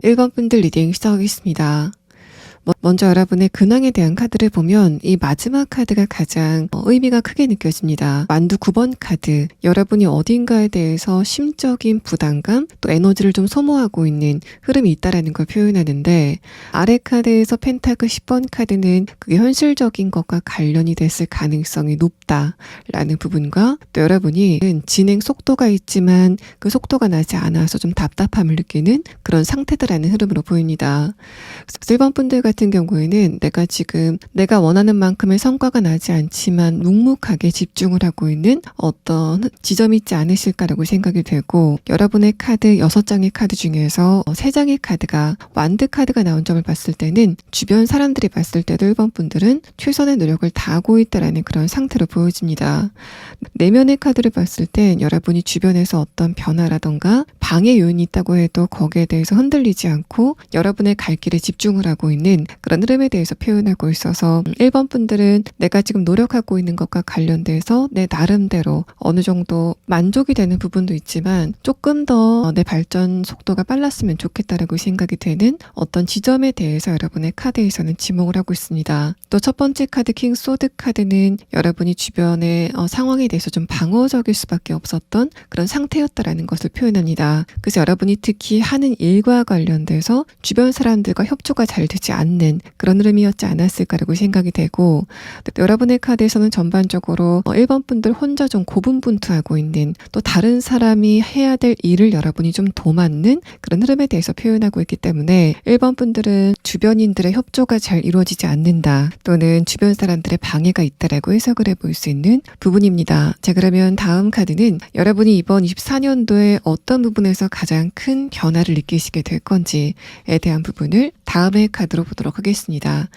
1번 분들 리딩 시작하겠습니다. 먼저 여러분의 근황에 대한 카드를 보면 이 마지막 카드가 가장 의미가 크게 느껴집니다. 만두 9번 카드, 여러분이 어딘가에 대해서 심적인 부담감, 또 에너지를 좀 소모하고 있는 흐름이 있다라는 걸 표현하는데, 아래 카드에서 펜타클 10번 카드는 그게 현실적인 것과 관련이 됐을 가능성이 높다라는 부분과, 또 여러분이 진행 속도가 있지만 그 속도가 나지 않아서 좀 답답함을 느끼는 그런 상태다라는 흐름으로 보입니다. 1번 분들 같은 경우에는 내가 원하는 만큼의 성과가 나지 않지만 묵묵하게 집중을 하고 있는 어떤 지점이 있지 않으실까라고 생각이 되고, 여러분의 카드 6장의 카드 중에서 3장의 카드가 완드 카드가 나온 점을 봤을 때는 주변 사람들이 봤을 때도 1번 분들은 최선의 노력을 다하고 있다라는 그런 상태로 보여집니다. 내면의 카드를 봤을 땐 여러분이 주변에서 어떤 변화라던가 방해 요인이 있다고 해도 거기에 대해서 흔들리지 않고 여러분의 갈 길에 집중을 하고 있는 그런 흐름에 대해서 표현하고 있어서 1번 분들은 내가 지금 노력하고 있는 것과 관련돼서 내 나름대로 어느 정도 만족이 되는 부분도 있지만 조금 더 내 발전 속도가 빨랐으면 좋겠다라고 생각이 되는 어떤 지점에 대해서 여러분의 카드에서는 지목을 하고 있습니다. 또 첫 번째 카드 킹 소드 카드는 여러분이 주변의 상황에 대해서 좀 방어적일 수밖에 없었던 그런 상태였다라는 것을 표현합니다. 그래서 여러분이 특히 하는 일과 관련돼서 주변 사람들과 협조가 잘 되지 않는 그런 흐름이었지 않았을까라고 생각이 되고, 여러분의 카드에서는 전반적으로 1번 분들 혼자 좀 고분분투하고 있는, 또 다른 사람이 해야 될 일을 여러분이 좀 도맡는 그런 흐름에 대해서 표현하고 있기 때문에 1번 분들은 주변인들의 협조가 잘 이루어지지 않는다, 또는 주변 사람들의 방해가 있다라고 해석을 해볼 수 있는 부분입니다. 자, 그러면 다음 카드는 여러분이 이번 24년도에 어떤 부분에서 가장 큰 변화를 느끼시게 될 건지에 대한 부분을 다음의 카드로 보도록 보도록 하겠습니다.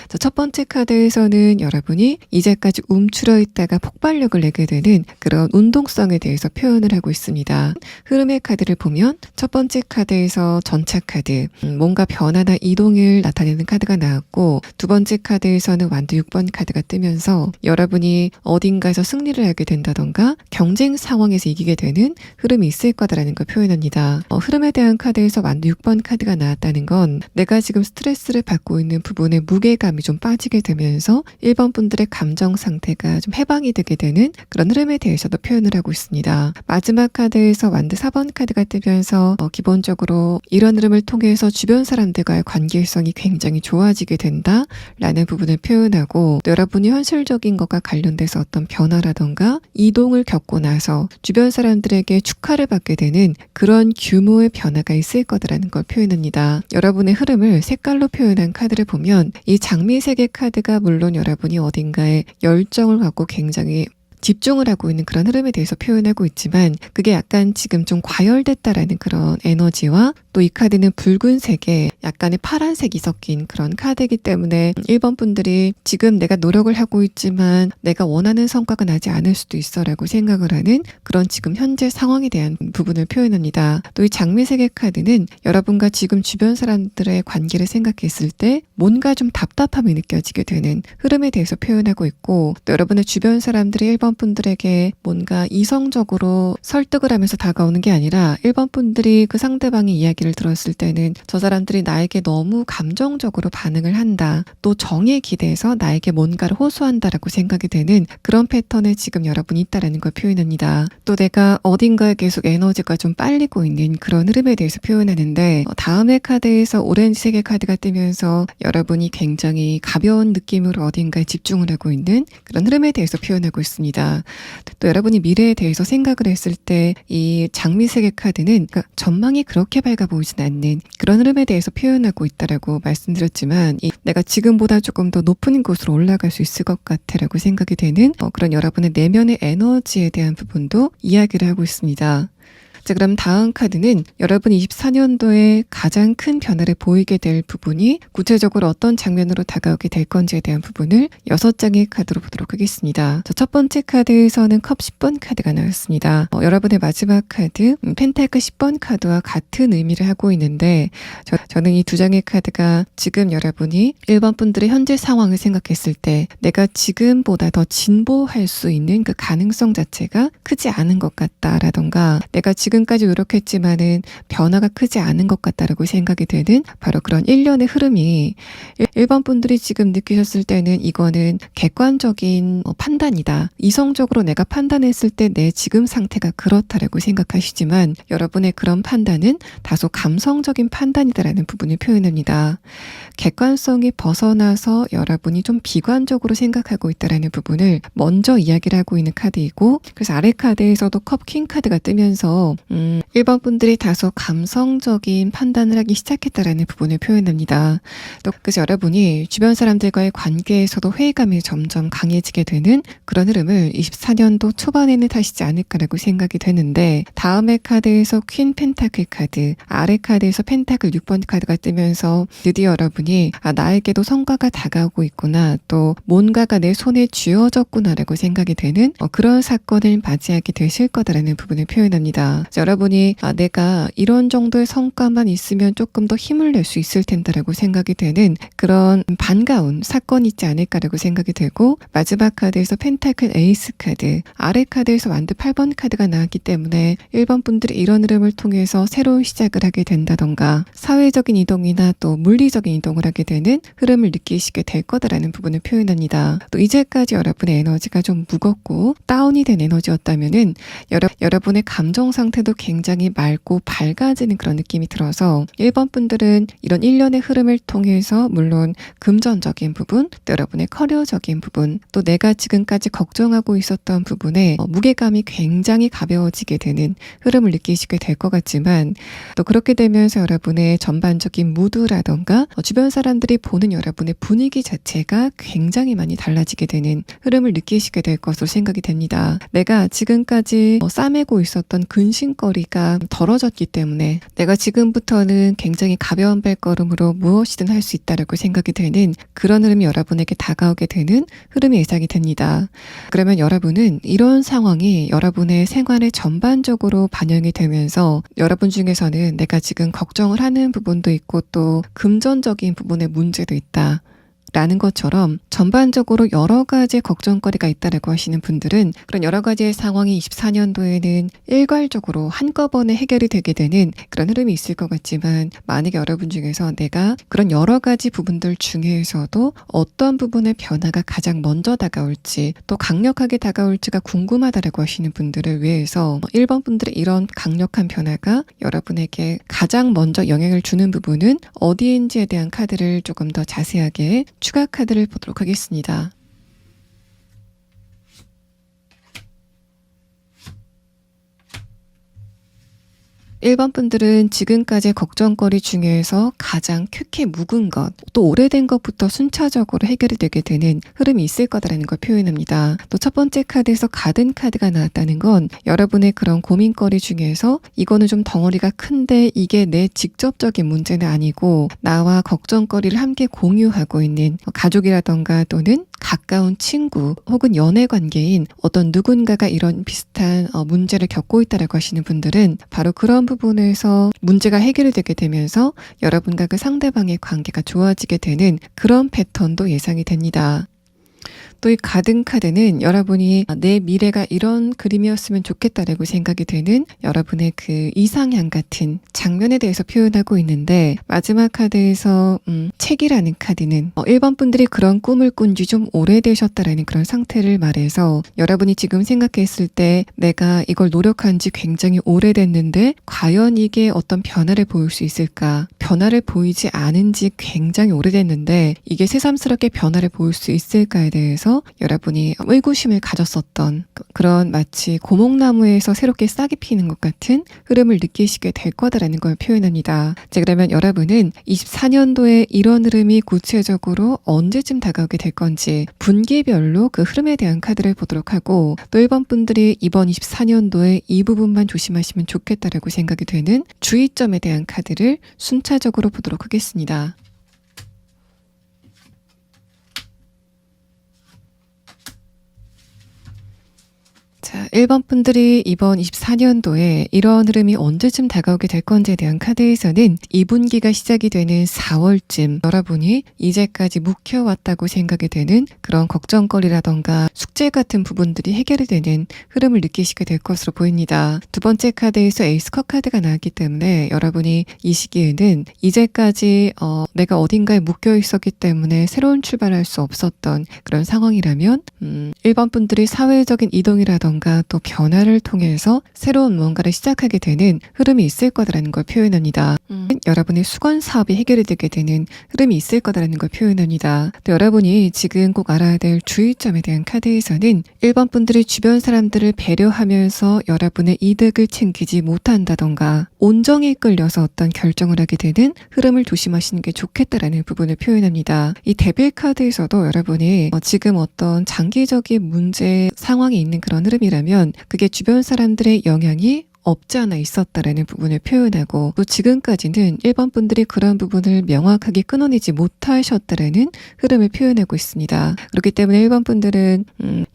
자, 첫 번째 카드에서는 여러분이 이제까지 움츠러 있다가 폭발력을 내게 되는 그런 운동성에 대해서 표현을 하고 있습니다. 흐름의 카드를 보면 첫 번째 카드에서 전차 카드, 뭔가 변화나 이동을 나타내는 카드가 나왔고, 두 번째 카드에서는 완두 6번 카드가 뜨면서 여러분이 어딘가에서 승리를 하게 된다던가 경쟁 상황에서 이기게 되는 흐름이 있을 거다라는 걸 표현합니다. 흐름에 대한 카드에서 완두 6번 카드가 나왔다는 건 내가 지금 스트레스를 받고 있는 부분에 무게감이 좀 빠지게 되면서 1번 분들의 감정 상태가 좀 해방이 되게 되는 그런 흐름에 대해서도 표현을 하고 있습니다. 마지막 카드에서 완두 4번 카드가 뜨면서 기본적으로 이런 흐름을 통해서 주변 사람들과의 관계성이 굉장히 좋아지게 된다라는 부분을 표현하고, 또 여러분이 현실적인 것과 관련돼서 어떤 변화라던가 이동을 겪고 나서 주변 사람들에게 축하를 받게 되는 그런 규모의 변화가 있을 거다라는 걸 표현합니다. 여러분의 흐름을 색깔로 표현한 카드를 보면 이 장미색의 카드가 물론 여러분이 어딘가에 열정을 갖고 굉장히 집중을 하고 있는 그런 흐름에 대해서 표현하고 있지만, 그게 약간 지금 좀 과열됐다라는 그런 에너지와, 또 이 카드는 붉은색에 약간의 파란색이 섞인 그런 카드이기 때문에 1번 분들이 지금 내가 노력을 하고 있지만 내가 원하는 성과가 나지 않을 수도 있어 라고 생각을 하는 그런 지금 현재 상황에 대한 부분을 표현합니다. 또 이 장미색의 카드는 여러분과 지금 주변 사람들의 관계를 생각했을 때 뭔가 좀 답답함이 느껴지게 되는 흐름에 대해서 표현하고 있고, 또 여러분의 주변 사람들이 1번 분들에게 뭔가 이성적으로 설득을 하면서 다가오는 게 아니라 1번 분들이 그 상대방의 이야기를 들었을 때는 저 사람들이 나에게 너무 감정적으로 반응을 한다, 또 정에 기대서 나에게 뭔가를 호소한다라고 생각이 되는 그런 패턴에 지금 여러분이 있다라는 걸 표현합니다. 또 내가 어딘가에 계속 에너지가 좀 빨리고 있는 그런 흐름에 대해서 표현하는데, 다음의 카드에서 오렌지색의 카드가 뜨면서 여러분이 굉장히 가벼운 느낌으로 어딘가에 집중을 하고 있는 그런 흐름에 대해서 표현하고 있습니다. 또 여러분이 미래에 대해서 생각을 했을 때 이 장미색의 카드는 그러니까 전망이 그렇게 밝아 보이진 않는 그런 흐름에 대해서 표현하고 있다라고 말씀드렸지만, 내가 지금보다 조금 더 높은 곳으로 올라갈 수 있을 것 같아라고 생각이 되는 그런 여러분의 내면의 에너지에 대한 부분도 이야기를 하고 있습니다. 자, 그럼 다음 카드는 여러분이 24년도에 가장 큰 변화를 보이게 될 부분이 구체적으로 어떤 장면으로 다가오게 될 건지에 대한 부분을 6장의 카드로 보도록 하겠습니다. 자, 첫 번째 카드에서는 컵 10번 카드가 나왔습니다. 여러분의 마지막 카드 펜타클 10번 카드와 같은 의미를 하고 있는데, 저는 이 두 장의 카드가 지금 여러분이 1번 분들의 현재 상황을 생각했을 때 내가 지금보다 더 진보할 수 있는 그 가능성 자체가 크지 않은 것 같다라던가, 내가 지금까지 노력했지만은 변화가 크지 않은 것 같다라고 생각이 되는 바로 그런 일련의 흐름이 1번 분들이 지금 느끼셨을 때는 이거는 객관적인 판단이다, 이성적으로 내가 판단했을 때 내 지금 상태가 그렇다라고 생각하시지만, 여러분의 그런 판단은 다소 감성적인 판단이다라는 부분을 표현합니다. 객관성이 벗어나서 여러분이 좀 비관적으로 생각하고 있다라는 부분을 먼저 이야기를 하고 있는 카드이고, 그래서 아래 카드에서도 컵 퀸 카드가 뜨면서 1번 분들이 다소 감성적인 판단을 하기 시작했다라는 부분을 표현합니다. 또 그래서 여러분이 주변 사람들과의 관계에서도 회의감이 점점 강해지게 되는 그런 흐름을 24년도 초반에는 타시지 않을까라고 생각이 되는데, 다음의 카드에서 퀸 펜타클 카드, 아래 카드에서 펜타클 6번 카드가 뜨면서 드디어 여러분이 나에게도 성과가 다가오고 있구나, 또 뭔가가 내 손에 쥐어졌구나라고 생각이 되는 그런 사건을 맞이하게 되실 거다라는 부분을 표현합니다. 여러분이 내가 이런 정도의 성과만 있으면 조금 더 힘을 낼 수 있을 텐다라고 생각이 되는 그런 반가운 사건이 있지 않을까라고 생각이 되고, 마지막 카드에서 펜타클 에이스 카드, 아래 카드에서 완두 8번 카드가 나왔기 때문에 1번 분들이 이런 흐름을 통해서 새로운 시작을 하게 된다던가 사회적인 이동이나 또 물리적인 이동을 하게 되는 흐름을 느끼시게 될 거다라는 부분을 표현합니다. 또 이제까지 여러분의 에너지가 좀 무겁고 다운이 된 에너지였다면은 여러분의 감정 상태도 굉장히 맑고 밝아지는 그런 느낌이 들어서 1번 분들은 이런 일련의 흐름을 통해서 물론 금전적인 부분, 또 여러분의 커리어적인 부분, 또 내가 지금까지 걱정하고 있었던 부분에 무게감이 굉장히 가벼워지게 되는 흐름을 느끼시게 될 것 같지만, 또 그렇게 되면서 여러분의 전반적인 무드라던가 주변 사람들이 보는 여러분의 분위기 자체가 굉장히 많이 달라지게 되는 흐름을 느끼시게 될 것으로 생각이 됩니다. 내가 지금까지 싸매고 있었던 근심 고민거리가 덜어졌기 때문에 내가 지금부터는 굉장히 가벼운 발걸음으로 무엇이든 할 수 있다라고 생각이 되는 그런 흐름이 여러분에게 다가오게 되는 흐름이 예상이 됩니다. 그러면 여러분은 이런 상황이 여러분의 생활에 전반적으로 반영이 되면서 여러분 중에서는 내가 지금 걱정을 하는 부분도 있고 또 금전적인 부분에 문제도 있다. 라는 것처럼 전반적으로 여러 가지 걱정거리가 있다라고 하시는 분들은 그런 여러 가지의 상황이 24년도에는 일괄적으로 한꺼번에 해결이 되게 되는 그런 흐름이 있을 것 같지만 만약에 여러분 중에서 내가 그런 여러 가지 부분들 중에서도 어떤 부분의 변화가 가장 먼저 다가올지 또 강력하게 다가올지가 궁금하다라고 하시는 분들을 위해서 1번 분들의 이런 강력한 변화가 여러분에게 가장 먼저 영향을 주는 부분은 어디인지에 대한 카드를 조금 더 자세하게 추가 카드를 보도록 하겠습니다. 1번 분들은 지금까지의 걱정거리 중에서 가장 큐게 묵은 것, 또 오래된 것부터 순차적으로 해결이 되게 되는 흐름이 있을 거다라는 걸 표현합니다. 또 첫 번째 카드에서 가든 카드가 나왔다는 건 여러분의 그런 고민거리 중에서 이거는 좀 덩어리가 큰데 이게 내 직접적인 문제는 아니고 나와 걱정거리를 함께 공유하고 있는 가족이라던가 또는 가까운 친구 혹은 연애 관계인 어떤 누군가가 이런 비슷한 문제를 겪고 있다라고 하시는 분들은 바로 그런 부분에서 문제가 해결이 되게 되면서 여러분과 그 상대방의 관계가 좋아지게 되는 그런 패턴도 예상이 됩니다. 또 이 가든 카드는 여러분이 내 미래가 이런 그림이었으면 좋겠다라고 생각이 되는 여러분의 그 이상향 같은 장면에 대해서 표현하고 있는데 마지막 카드에서 책이라는 카드는 1번 분들이 그런 꿈을 꾼 지 좀 오래되셨다라는 그런 상태를 말해서 여러분이 지금 생각했을 때 내가 이걸 노력한 지 굉장히 오래됐는데 과연 이게 어떤 변화를 보일 수 있을까? 변화를 보이지 않은 지 굉장히 오래됐는데 이게 새삼스럽게 변화를 보일 수 있을까에 대해서 여러분이 의구심을 가졌었던 그런 마치 고목나무에서 새롭게 싹이 피는 것 같은 흐름을 느끼시게 될 거다라는 걸 표현합니다. 자, 그러면 여러분은 24년도에 이런 흐름이 구체적으로 언제쯤 다가오게 될 건지 분기별로 그 흐름에 대한 카드를 보도록 하고 또 1번 분들이 이번 24년도에 이 부분만 조심하시면 좋겠다라고 생각이 되는 주의점에 대한 카드를 순차적으로 보도록 하겠습니다. 자, 1번 분들이 이번 24년도에 이런 흐름이 언제쯤 다가오게 될 건지에 대한 카드에서는 2분기가 시작이 되는 4월쯤 여러분이 이제까지 묵혀왔다고 생각이 되는 그런 걱정거리라던가 숙제 같은 부분들이 해결이 되는 흐름을 느끼시게 될 것으로 보입니다. 두 번째 카드에서 에이스 컵 카드가 나왔기 때문에 여러분이 이 시기에는 이제까지 내가 어딘가에 묶여 있었기 때문에 새로운 출발할 수 없었던 그런 상황이라면 1번 분들이 사회적인 이동이라던가 또 변화를 통해서 새로운 무언가를 시작하게 되는 흐름이 있을 거다라는 걸 표현합니다. 여러분의 수건 사업이 해결이 되게 되는 흐름이 있을 거다라는 걸 표현합니다. 또 여러분이 지금 꼭 알아야 될 주의점에 대한 카드에서는 1번 분들이 주변 사람들을 배려하면서 여러분의 이득을 챙기지 못한다던가 온정에 끌려서 어떤 결정을 하게 되는 흐름을 조심하시는 게 좋겠다라는 부분을 표현합니다. 이 데빌 카드에서도 여러분이 지금 어떤 장기적인 문제 상황이 있는 그런 흐름이라면 그게 주변 사람들의 영향이 없지 않아 있었다라는 부분을 표현하고 또 지금까지는 1번 분들이 그런 부분을 명확하게 끊어내지 못하셨다라는 흐름을 표현하고 있습니다. 그렇기 때문에 1번 분들은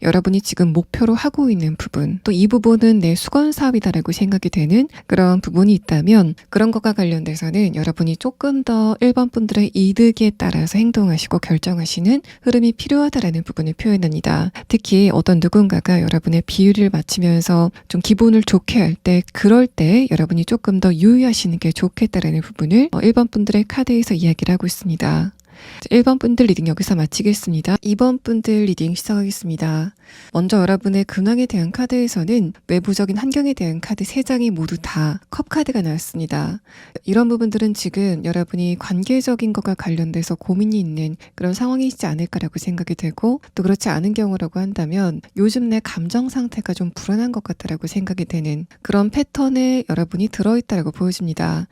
여러분이 지금 목표로 하고 있는 부분 또 이 부분은 내 수건 사업이다라고 생각이 되는 그런 부분이 있다면 그런 것과 관련돼서는 여러분이 조금 더 1번 분들의 이득에 따라서 행동하시고 결정하시는 흐름이 필요하다라는 부분을 표현합니다. 특히 어떤 누군가가 여러분의 비율을 맞추면서 좀 기분을 좋게 할 때 그럴 때 여러분이 조금 더 유의하시는 게 좋겠다라는 부분을 1번 분들의 카드에서 이야기를 하고 있습니다. 1번 분들 리딩 여기서 마치겠습니다. 2번 분들 리딩 시작하겠습니다. 먼저 여러분의 근황에 대한 카드에서는 외부적인 환경에 대한 카드 3장이 모두 다 컵 카드가 나왔습니다. 이런 부분들은 지금 여러분이 관계적인 것과 관련돼서 고민이 있는 그런 상황이시지 않을까라고 생각이 되고 또 그렇지 않은 경우라고 한다면 요즘 내 감정 상태가 좀 불안한 것 같다라고 생각이 되는 그런 패턴에 여러분이 들어있다라고 보여집니다.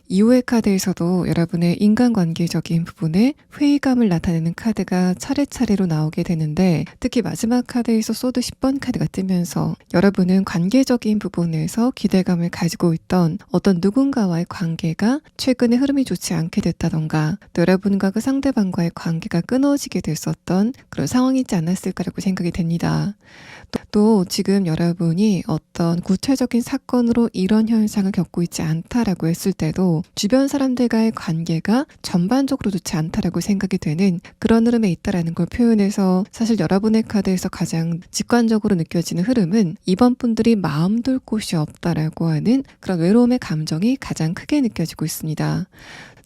이후의 카드에서도 여러분의 인간관계적인 부분에 마음에 회의감을 나타내는 카드가 차례차례로 나오게 되는데, 특히 마지막 카드에서 소드 10번 카드가 뜨면서 여러분은 관계적인 부분에서 기대감을 가지고 있던 어떤 누군가와의 관계가 최근에 흐름이 좋지 않게 됐다던가, 또 여러분과 그 상대방과의 관계가 끊어지게 됐었던 그런 상황이 있지 않았을까라고 생각이 됩니다. 또 지금 여러분이 어떤 구체적인 사건으로 이런 현상을 겪고 있지 않다라고 했을 때도 주변 사람들과의 관계가 전반적으로 좋지 않다라고 생각이 되는 그런 흐름에 있다라는 걸 표현해서, 사실 여러분의 카드에서 가장 직관적으로 느껴지는 흐름은 이번 분들이 마음 둘 곳이 없다라고 하는 그런 외로움의 감정이 가장 크게 느껴지고 있습니다.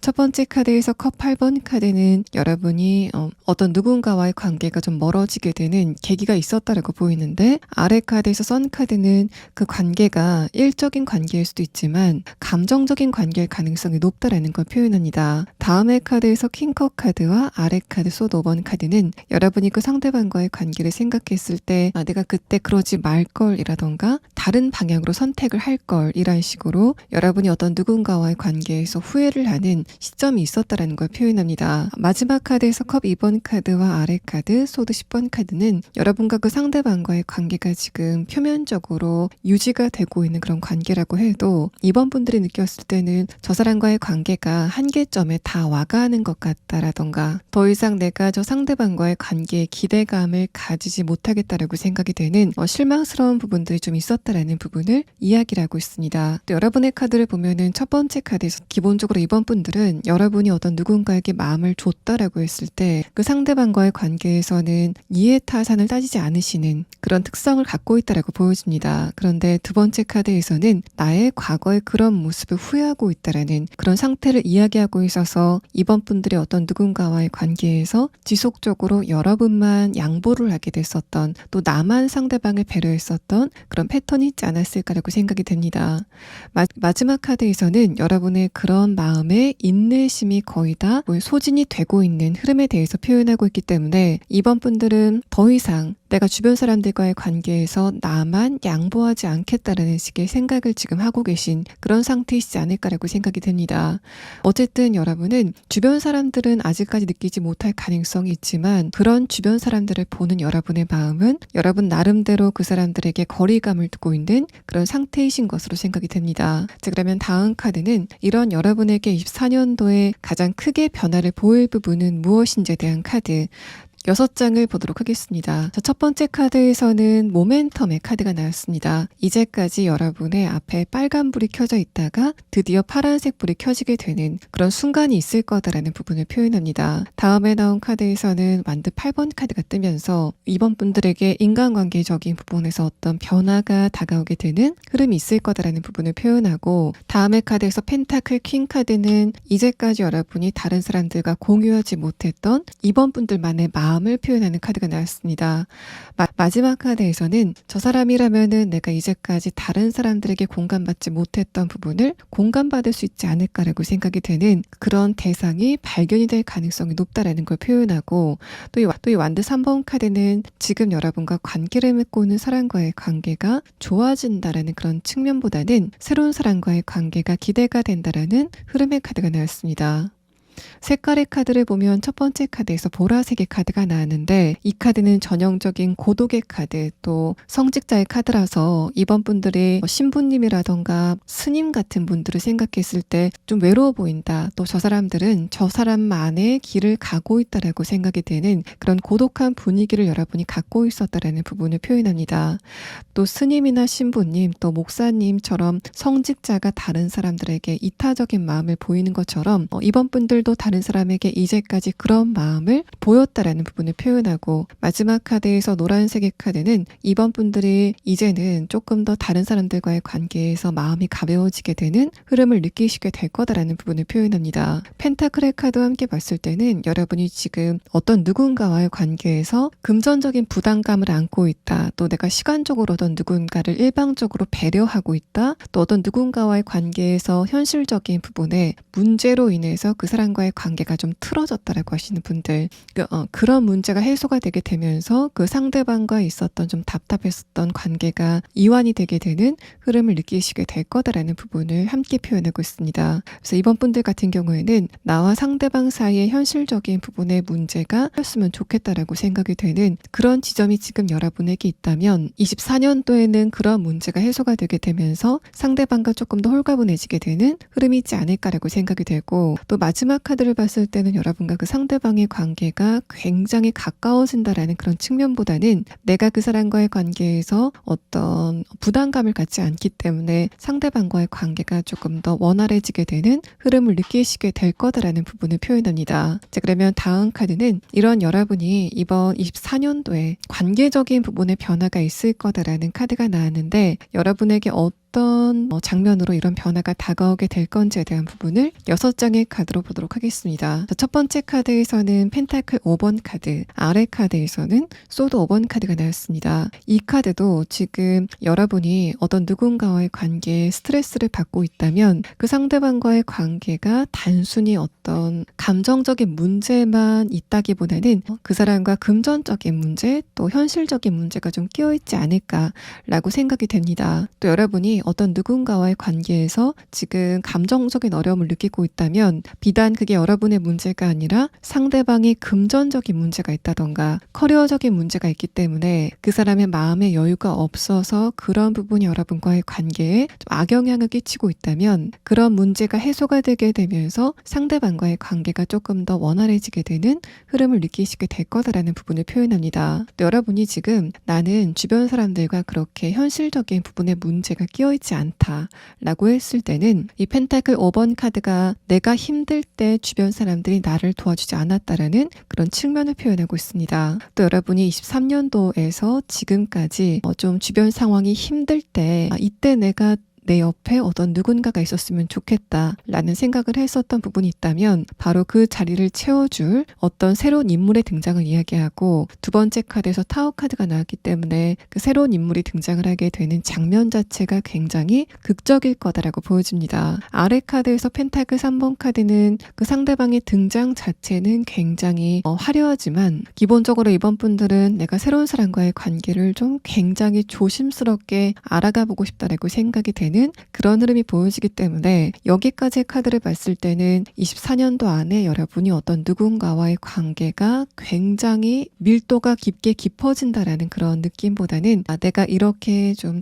첫 번째 카드에서 컵 8번 카드는 여러분이 어떤 누군가와의 관계가 좀 멀어지게 되는 계기가 있었다라고 보이는데, 아래 카드에서 선 카드는 그 관계가 일적인 관계일 수도 있지만 감정적인 관계일 가능성이 높다라는 걸 표현합니다. 다음의 카드에서 킹컵 카드와 아래 카드 소드 5번 카드는 여러분이 그 상대방과의 관계를 생각했을 때 내가 그때 그러지 말걸 이라던가 다른 방향으로 선택을 할걸 이런 식으로 여러분이 어떤 누군가와의 관계에서 후회를 하는 시점이 있었다라는 걸 표현합니다. 마지막 카드에서 컵 2번 카드와 아래 카드 소드 10번 카드는 여러분과 그 상대방과의 관계가 지금 표면적으로 유지가 되고 있는 그런 관계라고 해도, 이번 분들이 느꼈을 때는 저 사람과의 관계가 한계점에 다 와가는 것 같다라던가, 더 이상 내가 저 상대방과의 관계에 기대감을 가지지 못하겠다라고 생각이 되는 실망스러운 부분들이 좀 있었다라는 부분을 이야기를 하고 있습니다. 또 여러분의 카드를 보면은 첫 번째 카드에서 기본적으로 이번 분들은 여러분이 어떤 누군가에게 마음을 줬다라고 했을 때 그 상대방과의 관계에서는 이해타산을 따지지 않으시는 그런 특성을 갖고 있다라고 보여집니다. 그런데 두 번째 카드에서는 나의 과거의 그런 모습을 후회하고 있다라는 그런 상태를 이야기하고 있어서, 이번 분들이 어떤 누군가와의 관계에서 지속적으로 여러분만 양보를 하게 됐었던, 또 나만 상대방을 배려했었던 그런 패턴이 있지 않았을까라고 생각이 됩니다. 마지막 카드에서는 여러분의 그런 마음에 인내심이 거의 다 소진이 되고 있는 흐름에 대해서 표현하고 있기 때문에, 이번 분들은 더 이상 내가 주변 사람들과의 관계에서 나만 양보하지 않겠다라는 식의 생각을 지금 하고 계신 그런 상태이시지 않을까라고 생각이 됩니다. 어쨌든 여러분은 주변 사람들은 아직까지 느끼지 못할 가능성이 있지만, 그런 주변 사람들을 보는 여러분의 마음은 여러분 나름대로 그 사람들에게 거리감을 두고 있는 그런 상태이신 것으로 생각이 됩니다. 자, 그러면 다음 카드는 이런 여러분에게 24년도에 가장 크게 변화를 보일 부분은 무엇인지에 대한 카드 6장을 보도록 하겠습니다. 자, 첫 번째 카드에서는 모멘텀의 카드가 나왔습니다. 이제까지 여러분의 앞에 빨간불이 켜져 있다가 드디어 파란색 불이 켜지게 되는 그런 순간이 있을 거다라는 부분을 표현합니다. 다음에 나온 카드에서는 완드 8번 카드가 뜨면서 이번 분들에게 인간관계적인 부분에서 어떤 변화가 다가오게 되는 흐름이 있을 거다라는 부분을 표현하고, 다음의 카드에서 펜타클 퀸 카드는 이제까지 여러분이 다른 사람들과 공유하지 못했던 이번 분들만의 마음을 표현하는 카드가 나왔습니다. 마지막 카드에서는 저 사람이라면은 내가 이제까지 다른 사람들에게 공감받지 못했던 부분을 공감받을 수 있지 않을까라고 생각이 되는 그런 대상이 발견이 될 가능성이 높다라는 걸 표현하고, 또 이 완드 3번 카드는 지금 여러분과 관계를 맺고 있는 사람과의 관계가 좋아진다라는 그런 측면보다는 새로운 사람과의 관계가 기대가 된다라는 흐름의 카드가 나왔습니다. 색깔의 카드를 보면 첫 번째 카드에서 보라색의 카드가 나왔는데, 이 카드는 전형적인 고독의 카드, 또 성직자의 카드라서 이번 분들이 신부님이라던가 스님 같은 분들을 생각했을 때 좀 외로워 보인다, 또 저 사람들은 저 사람만의 길을 가고 있다라고 생각이 되는 그런 고독한 분위기를 여러분이 갖고 있었다라는 부분을 표현합니다. 또 스님이나 신부님, 또 목사님처럼 성직자가 다른 사람들에게 이타적인 마음을 보이는 것처럼 이번 분들도 다른 사람에게 이제까지 그런 마음을 보였다라는 부분을 표현하고, 마지막 카드에서 노란색의 카드는 이번 분들이 이제는 조금 더 다른 사람들과의 관계에서 마음이 가벼워지게 되는 흐름을 느끼시게 될 거다라는 부분을 표현합니다. 펜타클의 카드와 함께 봤을 때는 여러분이 지금 어떤 누군가와의 관계에서 금전적인 부담감을 안고 있다, 또 내가 시간적으로 어떤 누군가를 일방적으로 배려하고 있다, 또 어떤 누군가와의 관계에서 현실적인 부분에 문제로 인해서 그 사람과 상대방과의 관계가 좀 틀어졌다라고 하시는 분들, 그런 문제가 해소가 되게 되면서 그 상대방과 있었던 좀 답답했었던 관계가 이완이 되게 되는 흐름을 느끼시게 될 거다라는 부분을 함께 표현하고 있습니다. 그래서 이번 분들 같은 경우에는 나와 상대방 사이의 현실적인 부분의 문제가 였으면 좋겠다라고 생각이 되는 그런 지점이 지금 여러분에게 있다면 24년도에는 그런 문제가 해소가 되게 되면서 상대방과 조금 더 홀가분해지게 되는 흐름이 있지 않을까라고 생각이 되고, 또 마지막 카드를 봤을 때는 여러분과 그 상대방의 관계가 굉장히 가까워진다라는 그런 측면보다는 내가 그 사람과의 관계에서 어떤 부담감을 갖지 않기 때문에 상대방과의 관계가 조금 더 원활해지게 되는 흐름을 느끼시게 될 거다라는 부분을 표현합니다. 자, 그러면 다음 카드는 이런 여러분이 이번 24년도에 관계적인 부분에 변화가 있을 거다라는 카드가 나왔는데, 여러분에게 어떤 장면으로 이런 변화가 다가오게 될 건지에 대한 부분을 6장의 카드로 보도록 하겠습니다. 첫 번째 카드에서는 펜타클 5번 카드, 아래 카드에서는 소드 5번 카드가 나왔습니다. 이 카드도 지금 여러분이 어떤 누군가와의 관계에 스트레스를 받고 있다면 그 상대방과의 관계가 단순히 어떤 감정적인 문제만 있다기보다는 그 사람과 금전적인 문제, 또 현실적인 문제가 좀 끼어있지 않을까라고 생각이 됩니다. 또 여러분이 어떤 누군가와의 관계에서 지금 감정적인 어려움을 느끼고 있다면 비단 그게 여러분의 문제가 아니라 상대방이 금전적인 문제가 있다던가 커리어적인 문제가 있기 때문에 그 사람의 마음의 여유가 없어서 그런 부분이 여러분과의 관계에 좀 악영향을 끼치고 있다면 그런 문제가 해소가 되게 되면서 상대방과의 관계가 조금 더 원활해지게 되는 흐름을 느끼시게 될 거다라는 부분을 표현합니다. 또 여러분이 지금 나는 주변 사람들과 그렇게 현실적인 부분의 문제가 끼어있지 않다라고 했을 때는 이 펜타클 5번 카드가 내가 힘들 때 주변 사람들이 나를 도와주지 않았다라는 그런 측면을 표현하고 있습니다. 또 여러분이 23년도에서 지금까지 좀 주변 상황이 힘들 때 이때 내가 내 옆에 어떤 누군가가 있었으면 좋겠다라는 생각을 했었던 부분이 있다면 바로 그 자리를 채워줄 어떤 새로운 인물의 등장을 이야기하고, 두 번째 카드에서 타워 카드가 나왔기 때문에 그 새로운 인물이 등장을 하게 되는 장면 자체가 굉장히 극적일 거다라고 보여집니다. 아래 카드에서 펜타클 3번 카드는 그 상대방의 등장 자체는 굉장히 화려하지만 기본적으로 이번 분들은 내가 새로운 사람과의 관계를 좀 굉장히 조심스럽게 알아가 보고 싶다라고 생각이 되는 그런 흐름이 보여지기 때문에 여기까지의 카드를 봤을 때는 24년도 안에 여러분이 어떤 누군가와의 관계가 굉장히 밀도가 깊게 깊어진다라는 그런 느낌보다는 내가 이렇게 좀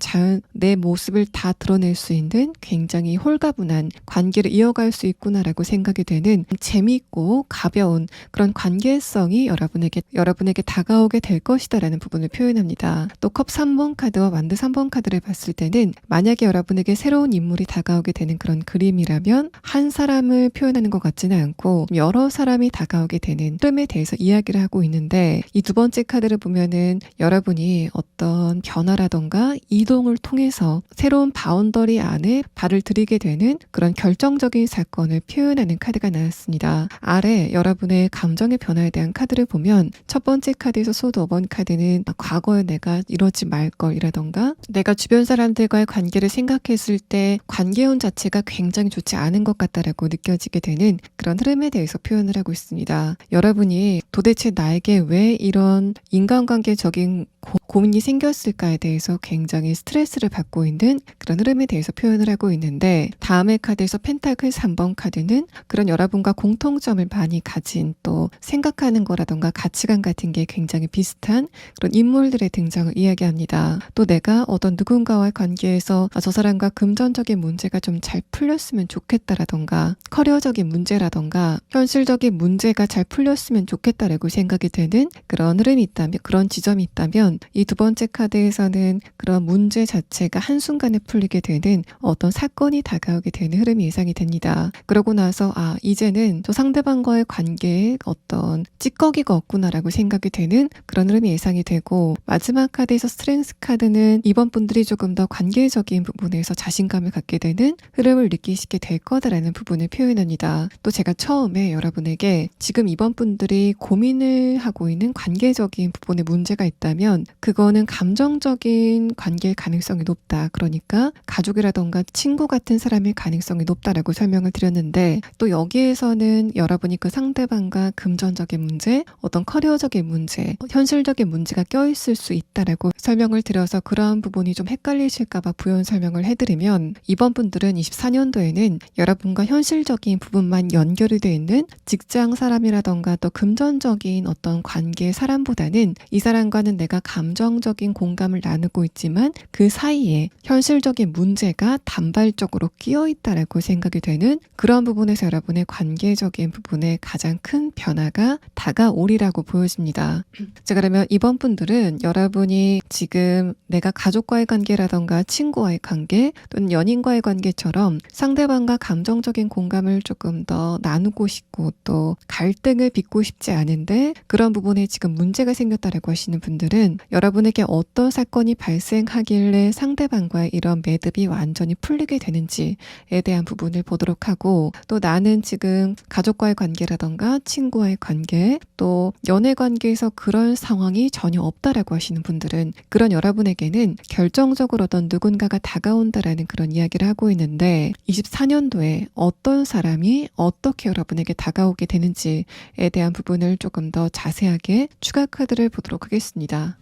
내 모습을 다 드러낼 수 있는 굉장히 홀가분한 관계를 이어갈 수 있구나라고 생각이 되는 재미있고 가벼운 그런 관계성이 여러분에게 다가오게 될 것이다라는 부분을 표현합니다. 또 컵 3번 카드와 완드 3번 카드를 봤을 때는 만약에 여러분에게 새로운 인물이 다가오게 되는 그런 그림이라면 한 사람을 표현하는 것 같지는 않고 여러 사람이 다가오게 되는 흐름에 대해서 이야기를 하고 있는데, 이 두 번째 카드를 보면은 여러분이 어떤 변화라던가 이동을 통해서 새로운 바운더리 안에 발을 들이게 되는 그런 결정적인 사건을 표현하는 카드가 나왔습니다. 아래 여러분의 감정의 변화에 대한 카드를 보면 첫 번째 카드에서 소드 5번 카드는 과거에 내가 이러지 말걸이라던가 내가 주변 사람들과의 관계를 생각했을 때 관계운 자체가 굉장히 좋지 않은 것 같다라고 느껴지게 되는 그런 흐름에 대해서 표현을 하고 있습니다. 여러분이 도대체 나에게 왜 이런 인간관계적인 고민이 생겼을까에 대해서 굉장히 스트레스를 받고 있는 그런 흐름에 대해서 표현을 하고 있는데, 다음의 카드에서 펜타클 3번 카드는 그런 여러분과 공통점을 많이 가진 또 생각하는 거라던가 가치관 같은 게 굉장히 비슷한 그런 인물들의 등장을 이야기합니다. 또 내가 어떤 누군가와의 관계에서 저 사람과 금전적인 문제가 좀 잘 풀렸으면 좋겠다라던가 커리어적인 문제라던가 현실적인 문제가 잘 풀렸으면 좋겠다라고 생각이 되는 그런 흐름이 있다면, 그런 지점이 있다면 이 두 번째 카드에서는 그런 문제 자체가 한순간에 풀리게 되는 어떤 사건이 다가오게 되는 흐름이 예상이 됩니다. 그러고 나서 이제는 저 상대방과의 관계에 어떤 찌꺼기가 없구나라고 생각이 되는 그런 흐름이 예상이 되고, 마지막 카드에서 스트렝스 카드는 이번 분들이 조금 더 관계적인 부분에서 대해서 자신감을 갖게 되는 흐름을 느끼시게 될 거다라는 부분을 표현합니다. 또 제가 처음에 여러분에게 지금 이번 분들이 고민을 하고 있는 관계적인 부분에 문제가 있다면 그거는 감정적인 관계일 가능성이 높다. 그러니까 가족이라던가 친구 같은 사람일 가능성이 높다라고 설명을 드렸는데 또 여기에서는 여러분이 그 상대방과 금전적인 문제, 어떤 커리어적인 문제, 현실적인 문제가 껴있을 수 있다라고 설명을 드려서 그러한 부분이 좀 헷갈리실까봐 부연 설명을 해드리면 이번 분들은 24년도에는 여러분과 현실적인 부분만 연결이 되어 있는 직장 사람이라던가 또 금전적인 어떤 관계 사람보다는 이 사람과는 내가 감정적인 공감을 나누고 있지만 그 사이에 현실적인 문제가 단발적으로 끼어 있다라고 생각이 되는 그런 부분에서 여러분의 관계적인 부분에 가장 큰 변화가 다가오리라고 보여집니다. 자, 그러면 이번 분들은 여러분이 지금 내가 가족과의 관계라던가 친구와의 관계 또는 연인과의 관계처럼 상대방과 감정적인 공감을 조금 더 나누고 싶고 또 갈등을 빚고 싶지 않은데 그런 부분에 지금 문제가 생겼다라고 하시는 분들은 여러분에게 어떤 사건이 발생하길래 상대방과의 이런 매듭이 완전히 풀리게 되는지에 대한 부분을 보도록 하고 또 나는 지금 가족과의 관계라던가 친구와의 관계 또 연애 관계에서 그런 상황이 전혀 없다라고 하시는 분들은 그런 여러분에게는 결정적으로 어떤 누군가가 다가온다라는 그런 이야기를 하고 있는데 24년도에 어떤 사람이 어떻게 여러분에게 다가오게 되는지에 대한 부분을 조금 더 자세하게 추가 카드를 보도록 하겠습니다.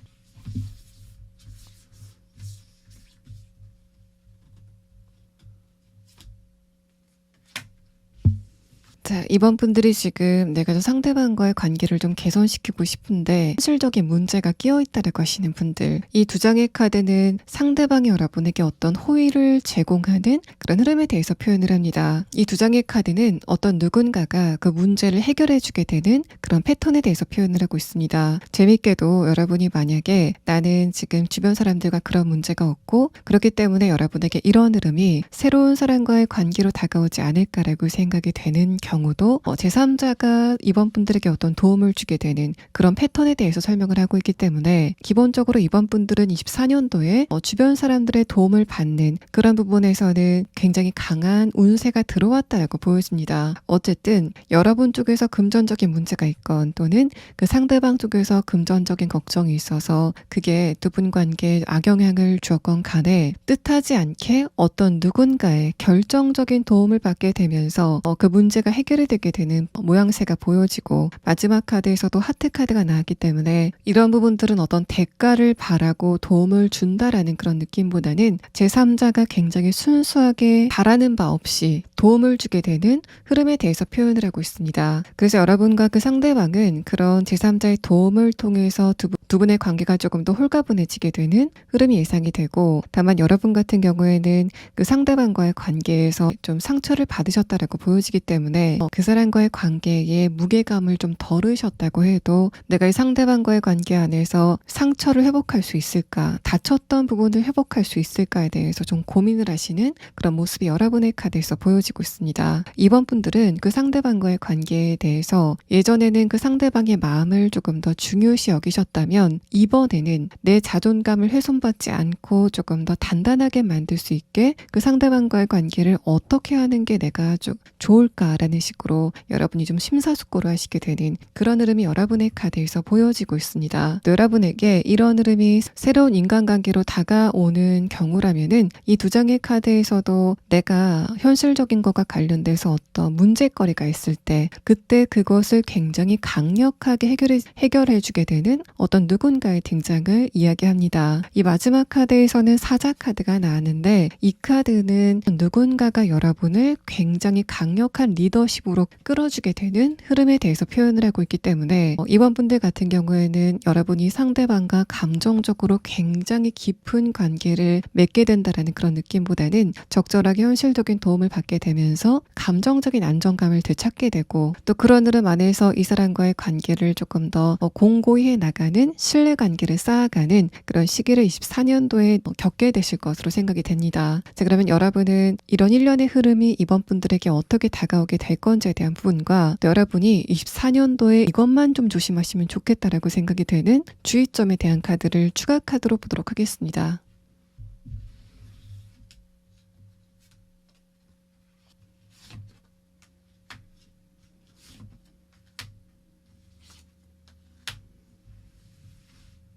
자, 이번 분들이 지금 내가 좀 상대방과의 관계를 좀 개선시키고 싶은데 현실적인 문제가 끼어 있다라고 하시는 분들 이 두 장의 카드는 상대방이 여러분에게 어떤 호의를 제공하는 그런 흐름에 대해서 표현을 합니다. 이 두 장의 카드는 어떤 누군가가 그 문제를 해결해 주게 되는 그런 패턴에 대해서 표현을 하고 있습니다. 재밌게도 여러분이 만약에 나는 지금 주변 사람들과 그런 문제가 없고 그렇기 때문에 여러분에게 이런 흐름이 새로운 사람과의 관계로 다가오지 않을까라고 생각이 되는 경우도 제3자가 이번 분들에게 어떤 도움을 주게 되는 그런 패턴에 대해서 설명을 하고 있기 때문에 기본적으로 이번 분들은 24년도에 주변 사람들의 도움을 받는 그런 부분에서는 굉장히 강한 운세가 들어왔다고 보여집니다. 어쨌든 여러분 쪽에서 금전적인 문제가 있건 또는 그 상대방 쪽에서 금전적인 걱정이 있어서 그게 두 분 관계에 악영향을 주었건 간에 뜻하지 않게 어떤 누군가의 결정적인 도움을 받게 되면서 그 문제가 해결이 되게 되는 모양새가 보여지고 마지막 카드에서도 하트 카드가 나왔기 때문에 이런 부분들은 어떤 대가를 바라고 도움을 준다라는 그런 느낌보다는 제3자가 굉장히 순수하게 바라는 바 없이 도움을 주게 되는 흐름에 대해서 표현을 하고 있습니다. 그래서 여러분과 그 상대방은 그런 제3자의 도움을 통해서 두 분의 관계가 조금 더 홀가분해지게 되는 흐름이 예상이 되고 다만 여러분 같은 경우에는 그 상대방과의 관계에서 좀 상처를 받으셨다라고 보여지기 때문에 그 사람과의 관계에 무게감을 좀 덜으셨다고 해도 내가 이 상대방과의 관계 안에서 상처를 회복할 수 있을까 다쳤던 부분을 회복할 수 있을까에 대해서 좀 고민을 하시는 그런 모습이 여러분의 카드에서 보여지고 있습니다. 이번 분들은 그 상대방과의 관계에 대해서 예전에는 그 상대방의 마음을 조금 더 중요시 여기셨다면 이번에는 내 자존감을 훼손받지 않고 조금 더 단단하게 만들 수 있게 그 상대방과의 관계를 어떻게 하는 게 내가 좀 좋을까라는 식으로 여러분이 좀 심사숙고를 하시게 되는 그런 흐름이 여러분의 카드에서 보여지고 있습니다. 또 여러분에게 이런 흐름이 새로운 인간관계로 다가오는 경우라면은 이 두 장의 카드에서도 내가 현실적인 것과 관련돼서 어떤 문제거리가 있을 때 그때 그것을 굉장히 강력하게 해결해 주게 되는 어떤 누군가의 등장을 이야기합니다. 이 마지막 카드에서는 사자 카드가 나왔는데 이 카드는 누군가가 여러분을 굉장히 강력한 리더십으로 끌어주게 되는 흐름에 대해서 표현을 하고 있기 때문에 이번 분들 같은 경우에는 여러분이 상대방과 감정적으로 굉장히 깊은 관계를 맺게 된다라는 그런 느낌보다는 적절하게 현실적인 도움을 받게 되면서 감정적인 안정감을 되찾게 되고 또 그런 흐름 안에서 이 사람과의 관계를 조금 더 공고히 해나가는 신뢰관계를 쌓아가는 그런 시기를 24년도에 겪게 되실 것으로 생각이 됩니다. 자, 그러면 여러분은 이런 일련의 흐름이 이번 분들에게 어떻게 다가오게 될 건지에 대한 부분과 또 여러분이 24년도에 이것만 좀 조심하시면 좋겠다라고 생각이 되는 주의점에 대한 카드를 추가 카드로 보도록 하겠습니다.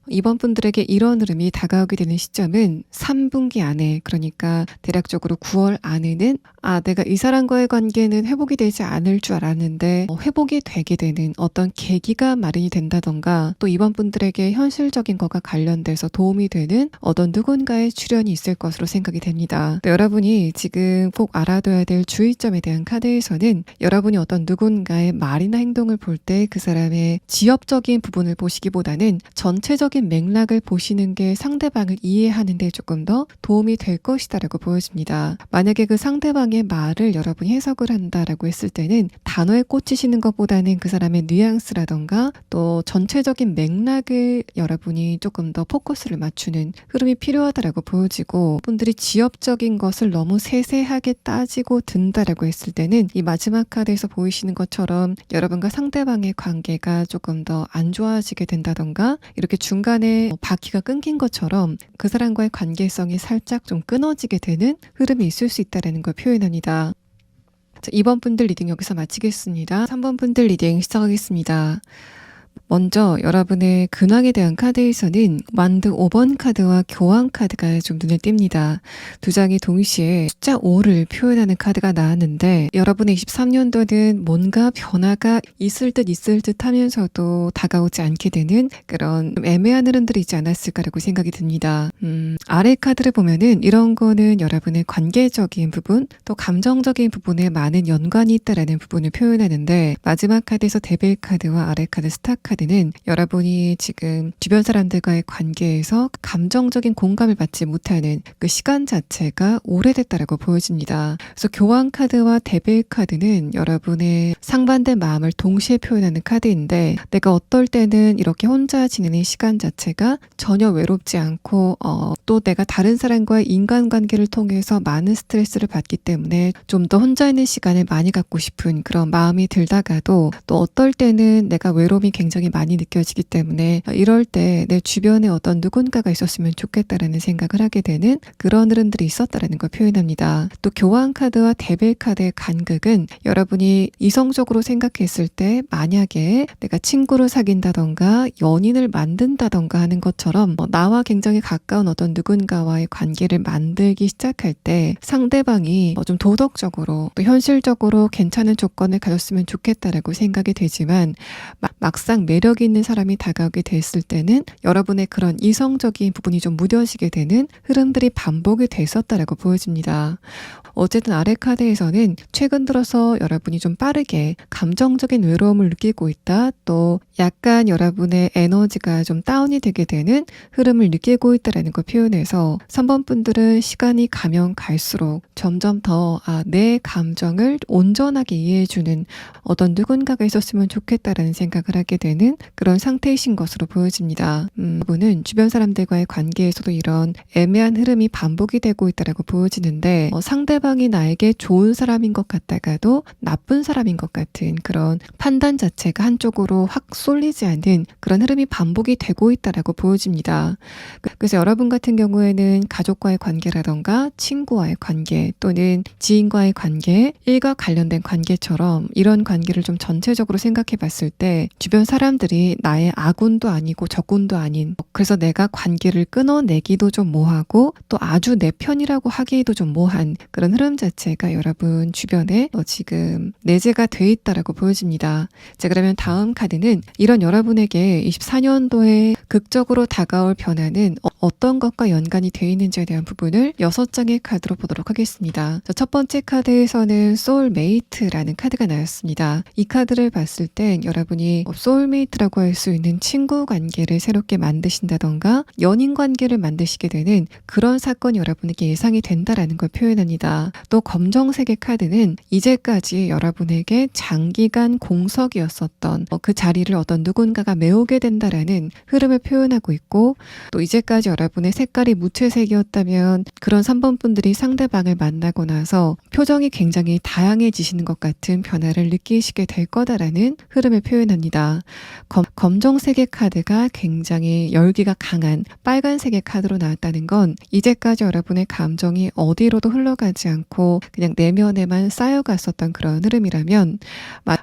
이번 분들에게 이런 흐름이 다가오게 되는 시점은 3분기 안에, 그러니까 대략적으로 9월 안에는 내가 이 사람과의 관계는 회복이 되지 않을 줄 알았는데 회복이 되게 되는 어떤 계기가 마련이 된다던가, 또 이번 분들에게 현실적인 것과 관련돼서 도움이 되는 어떤 누군가의 출연이 있을 것으로 생각이 됩니다. 여러분이 지금 꼭 알아둬야 될 주의점에 대한 카드에서는 여러분이 어떤 누군가의 말이나 행동을 볼 때 그 사람의 지엽적인 부분을 보시기보다는 전체적인 맥락을 보시는 게 상대방을 이해하는 데 조금 더 도움이 될 것이다라고 보여집니다. 만약에 그 상대방의 말을 여러분이 해석을 한다라고 했을 때는 단어에 꽂히시는 것보다는 그 사람의 뉘앙스라던가 또 전체적인 맥락을 여러분이 조금 더 포커스를 맞추는 흐름이 필요하다라고 보여지고, 분들이 지엽적인 것을 너무 세세하게 따지고 든다라고 했을 때는 이 마지막 카드에서 보이시는 것처럼 여러분과 상대방의 관계가 조금 더 안 좋아지게 된다던가, 이렇게 중간에 바퀴가 끊긴 것처럼 그 사람과의 관계성이 살짝 좀 끊어지게 되는 흐름이 있을 수 있다는 걸 표현합니다. 자, 2번 분들 리딩 여기서 마치겠습니다. 3번 분들 리딩 시작하겠습니다. 먼저 여러분의 근황에 대한 카드에서는 완드 5번 카드와 교황 카드가 좀 눈에 띕니다. 두 장이 동시에 숫자 5를 표현하는 카드가 나왔는데, 여러분의 23년도는 뭔가 변화가 있을 듯 하면서도 다가오지 않게 되는 그런 좀 애매한 흐름들이 있지 않았을까라고 생각이 듭니다. 아래 카드를 보면은 이런 거는 여러분의 관계적인 부분, 또 감정적인 부분에 많은 연관이 있다라는 부분을 표현하는데, 마지막 카드에서 데빌 카드와 아래 카드 스타 카드는 여러분이 지금 주변 사람들과의 관계에서 감정적인 공감을 받지 못하는 그 시간 자체가 오래됐다라고 보여집니다. 그래서 교황 카드와 데빌 카드는 여러분의 상반된 마음을 동시에 표현하는 카드인데, 내가 어떨 때는 이렇게 혼자 지내는 시간 자체가 전혀 외롭지 않고 또 내가 다른 사람과의 인간관계를 통해서 많은 스트레스를 받기 때문에 좀 더 혼자 있는 시간을 많이 갖고 싶은 그런 마음이 들다가도, 또 어떨 때는 내가 외로움이 굉장히 많이 느껴지기 때문에 이럴 때 내 주변에 어떤 누군가가 있었으면 좋겠다라는 생각을 하게 되는 그런 흐름들이 있었다라는 걸 표현합니다. 또 교황 카드와 데빌 카드의 간극은 여러분이 이성적으로 생각했을 때 만약에 내가 친구를 사귄다던가 연인을 만든다던가 하는 것처럼 나와 굉장히 가까운 어떤 누군가와의 관계를 만들기 시작할 때 상대방이 좀 도덕적으로 또 현실적으로 괜찮은 조건을 가졌으면 좋겠다라고 생각이 되지만, 막상 매력 있는 사람이 다가오게 됐을 때는 여러분의 그런 이성적인 부분이 좀 무뎌지게 되는 흐름들이 반복이 됐었다라고 보여집니다. 어쨌든 아래 카드에서는 최근 들어서 여러분이 좀 빠르게 감정적인 외로움을 느끼고 있다, 또 약간 여러분의 에너지가 좀 다운이 되게 되는 흐름을 느끼고 있다라는 걸 표현해서 3번 분들은 시간이 가면 갈수록 점점 더 내 감정을 온전하게 이해해주는 어떤 누군가가 있었으면 좋겠다라는 생각을 하게 되는 그런 상태이신 것으로 보여집니다. 여러분은 주변 사람들과의 관계에서도 이런 애매한 흐름이 반복이 되고 있다라고 보여지는데, 상대방이 나에게 좋은 사람인 것 같다가도 나쁜 사람인 것 같은 그런 판단 자체가 한쪽으로 확 쏠리지 않는 그런 흐름이 반복이 되고 있다라고 보여집니다. 그래서 여러분 같은 경우에는 가족과의 관계라던가 친구와의 관계 또는 지인과의 관계, 일과 관련된 관계처럼 이런 관계를 좀 전체적으로 생각해 봤을 때 주변 사람들이 나의 아군도 아니고 적군도 아닌, 그래서 내가 관계를 끊어내기도 좀 뭐하고 또 아주 내 편이라고 하기에도 좀 뭐한 그런 흐름 자체가 여러분 주변에 지금 내재가 돼 있다라고 보여집니다. 자, 그러면 다음 카드는 이런 여러분에게 24년도에 극적으로 다가올 변화는 어떤 것과 연관이 되어 있는지에 대한 부분을 6장의 카드로 보도록 하겠습니다. 자, 첫 번째 카드에서는 소울메이트라는 카드가 나왔습니다. 이 카드를 봤을 땐 여러분이 소울메이트라고 할 수 있는 친구 관계를 새롭게 만드신다던가 연인 관계를 만드시게 되는 그런 사건이 여러분에게 예상이 된다라는 걸 표현합니다. 또 검정색의 카드는 이제까지 여러분에게 장기간 공석이었었던 그 자리를 어떤 누군가가 메우게 된다라는 흐름을 표현하고 있고, 또 이제까지 여러분의 색깔이 무채색이었다면 그런 3번 분들이 상대방을 만나고 나서 표정이 굉장히 다양해지시는 것 같은 변화를 느끼시게 될 거다라는 흐름을 표현합니다. 검정색의 카드가 굉장히 열기가 강한 빨간색의 카드로 나왔다는 건 이제까지 여러분의 감정이 어디로도 흘러가지 않고 그냥 내면에만 쌓여갔었던 그런 흐름이라면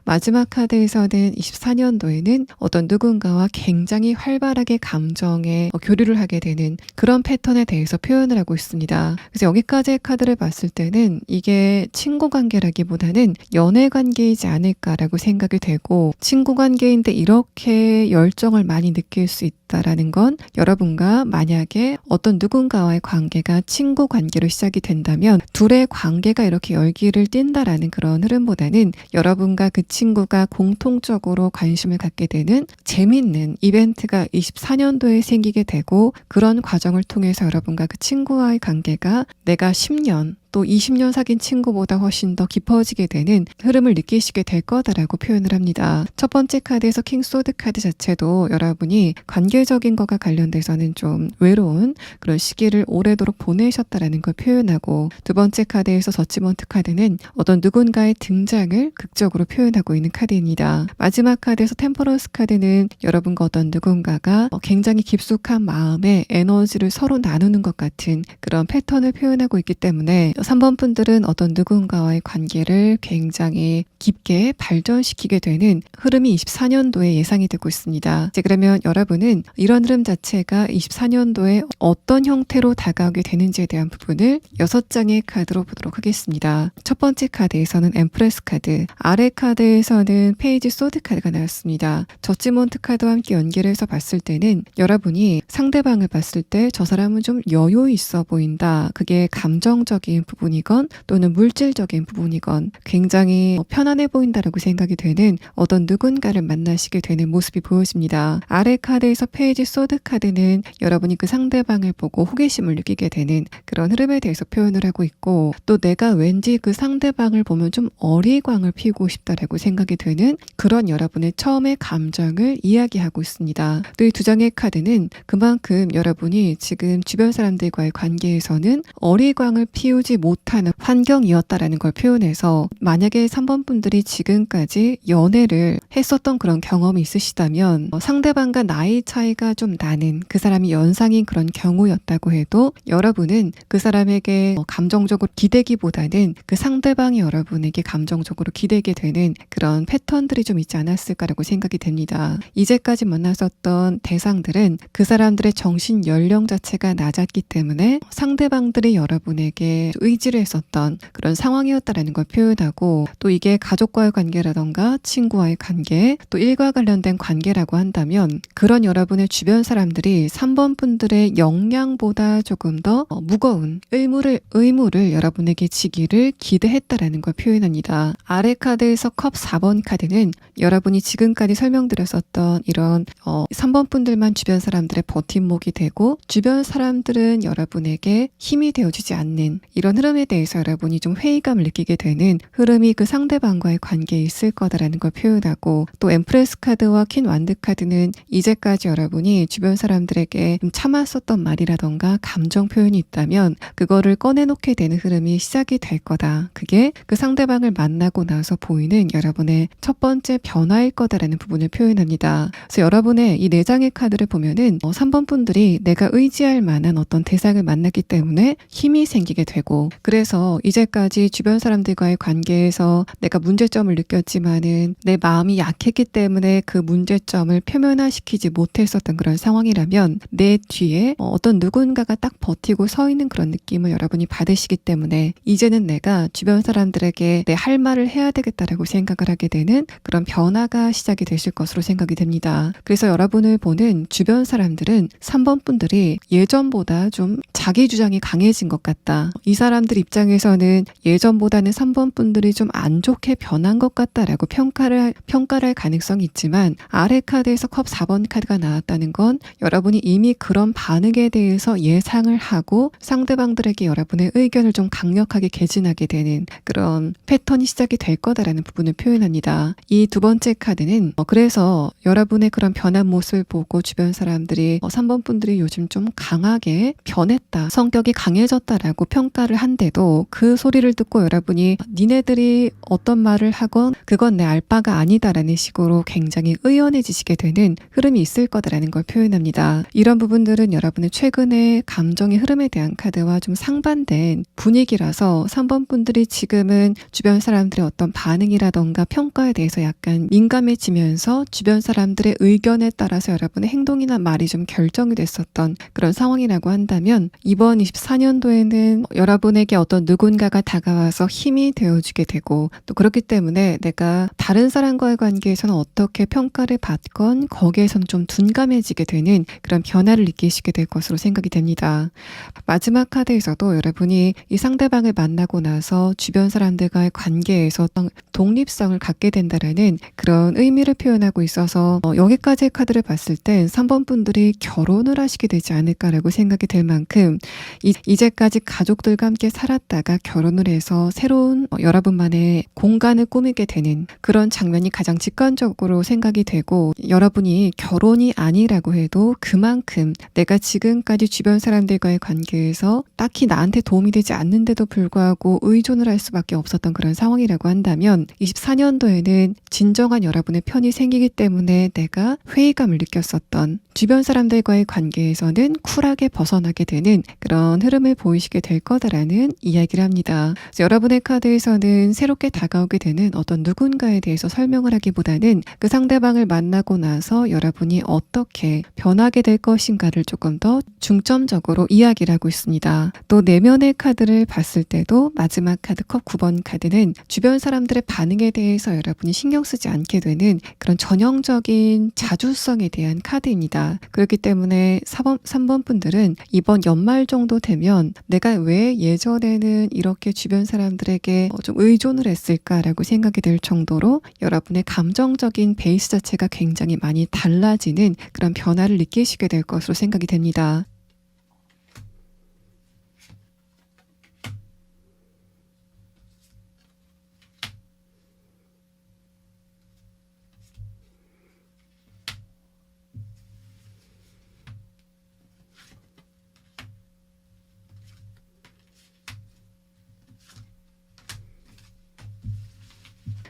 마지막 카드에서는 24년도에는 어떤 누군가와 굉장히 활발하게 감정의 교류를 하게 되는 그런 패턴에 대해서 표현을 하고 있습니다. 그래서 여기까지의 카드를 봤을 때는 이게 친구 관계라기보다는 연애 관계이지 않을까라고 생각이 되고, 친구 관계인데 이렇게 열정을 많이 느낄 수 있다라는 건 여러분과 만약에 어떤 누군가와의 관계가 친구 관계로 시작이 된다면 둘의 관계가 이렇게 열기를 띈다라는 그런 흐름보다는 여러분과 그 친구가 공통적으로 관심을 갖게 되는 재밌는 이벤트가 24년도에 생기게 되고, 그런 과정을 통해서 여러분과 그 친구와의 관계가 내가 10년 또 20년 사귄 친구보다 훨씬 더 깊어지게 되는 흐름을 느끼시게 될 거다라고 표현을 합니다. 첫 번째 카드에서 킹 소드 카드 자체도 여러분이 관계적인 것과 관련돼서는 좀 외로운 그런 시기를 오래도록 보내셨다라는 걸 표현하고, 두 번째 카드에서 저지먼트 카드는 어떤 누군가의 등장을 극적으로 표현하고 있는 카드입니다. 마지막 카드에서 템퍼런스 카드는 여러분과 어떤 누군가가 굉장히 깊숙한 마음의 에너지를 서로 나누는 것 같은 그런 패턴을 표현하고 있기 때문에 3번 분들은 어떤 누군가와의 관계를 굉장히 깊게 발전시키게 되는 흐름이 24년도에 예상이 되고 있습니다. 이제 그러면 여러분은 이런 흐름 자체가 24년도에 어떤 형태로 다가오게 되는지에 대한 부분을 6장의 카드로 보도록 하겠습니다. 첫 번째 카드에서는 엠프레스 카드, 아래 카드에서는 페이지 소드 카드가 나왔습니다. 저지먼트 카드와 함께 연결해서 봤을 때는 여러분이 상대방을 봤을 때 저 사람은 좀 여유 있어 보인다. 그게 감정적인 부분이건 또는 물질적인 부분이건 굉장히 편안해 보인다라고 생각이 되는 어떤 누군가를 만나시게 되는 모습이 보여집니다. 아래 카드에서 페이지 소드 카드는 여러분이 그 상대방을 보고 호기심을 느끼게 되는 그런 흐름에 대해서 표현을 하고 있고, 또 내가 왠지 그 상대방을 보면 좀 어리광을 피우고 싶다라고 생각이 되는 그런 여러분의 처음의 감정을 이야기하고 있습니다. 또 이 두 장의 카드는 그만큼 여러분이 지금 주변 사람들과의 관계에서는 어리광을 피우지 못하는 환경이었다라는 걸 표현해서, 만약에 3번 분들이 지금까지 연애를 했었던 그런 경험이 있으시다면 상대방과 나이 차이가 좀 나는 그 사람이 연상인 그런 경우였다고 해도 여러분은 그 사람에게 감정적으로 기대기보다는 그 상대방이 여러분에게 감정적으로 기대게 되는 그런 패턴들이 좀 있지 않았을까라고 생각이 됩니다. 이제까지 만났었던 대상들은 그 사람들의 정신 연령 자체가 낮았기 때문에 상대방들이 여러분에게 의지를 했었던 그런 상황이었다라는 걸 표현하고, 또 이게 가족과의 관계라던가 친구와의 관계, 또 일과 관련된 관계라고 한다면 그런 여러분의 주변 사람들이 3번 분들의 역량보다 조금 더 무거운 의무를 여러분에게 지기를 기대했다라는 걸 표현합니다. 아래 카드에서 컵 4번 카드는 여러분이 지금까지 설명드렸었던 이런 3번 분들만 주변 사람들의 버팀목이 되고, 주변 사람들은 여러분에게 힘이 되어주지 않는 이런 흐름에 대해서 여러분이 좀 회의감을 느끼게 되는 흐름이 그 상대방과의 관계에 있을 거다라는 걸 표현하고, 또 엠프레스 카드와 퀸 완드 카드는 이제까지 여러분이 주변 사람들에게 좀 참았었던 말이라던가 감정 표현이 있다면 그거를 꺼내놓게 되는 흐름이 시작이 될 거다. 그게 그 상대방을 만나고 나서 보이는 여러분의 첫 번째 변화일 거다라는 부분을 표현합니다. 그래서 여러분의 이 4장의 카드를 보면은 3번 분들이 내가 의지할 만한 어떤 대상을 만났기 때문에 힘이 생기게 되고, 그래서 이제까지 주변 사람들과의 관계에서 내가 문제점을 느꼈지만은 내 마음이 약했기 때문에 그 문제점을 표면화시키지 못했었던 그런 상황이라면 내 뒤에 어떤 누군가가 딱 버티고 서 있는 그런 느낌을 여러분이 받으시기 때문에 이제는 내가 주변 사람들에게 내 할 말을 해야 되겠다라고 생각을 하게 되는 그런 변화가 시작이 되실 것으로 생각이 됩니다. 그래서 여러분을 보는 주변 사람들은 3번 분들이 예전보다 좀 자기 주장이 강해진 것 같다. 이 사람 사람들 입장에서는 예전보다는 3번 분들이 좀 안 좋게 변한 것 같다라고 평가를 할 가능성이 있지만, 아래 카드에서 컵 4번 카드가 나왔다는 건 여러분이 이미 그런 반응에 대해서 예상을 하고 상대방들에게 여러분의 의견을 좀 강력하게 개진하게 되는 그런 패턴이 시작이 될 거다라는 부분을 표현합니다. 이 두 번째 카드는 그래서 여러분의 그런 변한 모습을 보고 주변 사람들이 3번 분들이 요즘 좀 강하게 변했다, 성격이 강해졌다라고 평가를 한데도 그 소리를 듣고 여러분이 니네들이 어떤 말을 하건 그건 내 알 바가 아니다라는 식으로 굉장히 의연해지시게 되는 흐름이 있을 거다라는 걸 표현합니다. 이런 부분들은 여러분의 최근의 감정의 흐름에 대한 카드와 좀 상반된 분위기라서 3번 분들이 지금은 주변 사람들의 어떤 반응이라던가 평가에 대해서 약간 민감해지면서 주변 사람들의 의견에 따라서 여러분의 행동이나 말이 좀 결정이 됐었던 그런 상황이라고 한다면, 이번 24년도에는 여러분에게 어떤 누군가가 다가와서 힘이 되어주게 되고, 또 그렇기 때문에 내가 다른 사람과의 관계에서는 어떻게 평가를 받건 거기에서는 좀 둔감해지게 되는 그런 변화를 느끼시게 될 것으로 생각이 됩니다. 마지막 카드에서도 여러분이 이 상대방을 만나고 나서 주변 사람들과의 관계에서 독립성을 갖게 된다라는 그런 의미를 표현하고 있어서 여기까지의 카드를 봤을 땐 3번 분들이 결혼을 하시게 되지 않을까라고 생각이 될 만큼, 이제까지 가족들과 함께 살았다가 결혼을 해서 새로운 여러분만의 공간을 꾸미게 되는 그런 장면이 가장 직관적으로 생각이 되고, 여러분이 결혼이 아니라고 해도 그만큼 내가 지금까지 주변 사람들과의 관계에서 딱히 나한테 도움이 되지 않는데도 불구하고 의존을 할 수밖에 없었던 그런 상황이라고 한다면, 24년도에는 진정한 여러분의 편이 생기기 때문에 내가 회의감을 느꼈었던 주변 사람들과의 관계에서는 쿨하게 벗어나게 되는 그런 흐름을 보이시게 될 거다라는 이야기를 합니다. 여러분의 카드에서는 새롭게 다가오게 되는 어떤 누군가에 대해서 설명을 하기보다는 그 상대방을 만나고 나서 여러분이 어떻게 변하게 될 것인가를 조금 더 중점적으로 이야기를 하고 있습니다. 또 내면의 카드를 봤을 때도 마지막 카드 컵 9번 카드는 주변 사람들의 반응에 대해서 여러분이 신경 쓰지 않게 되는 그런 전형적인 자주성에 대한 카드입니다. 그렇기 때문에 3번 분들은 이번 연말 정도 되면 내가 왜 예전에는 이렇게 주변 사람들에게 좀 의존을 했을까라고 생각이 될 정도로 여러분의 감정적인 베이스 자체가 굉장히 많이 달라지는 그런 변화를 느끼시게 될 것으로 생각이 됩니다.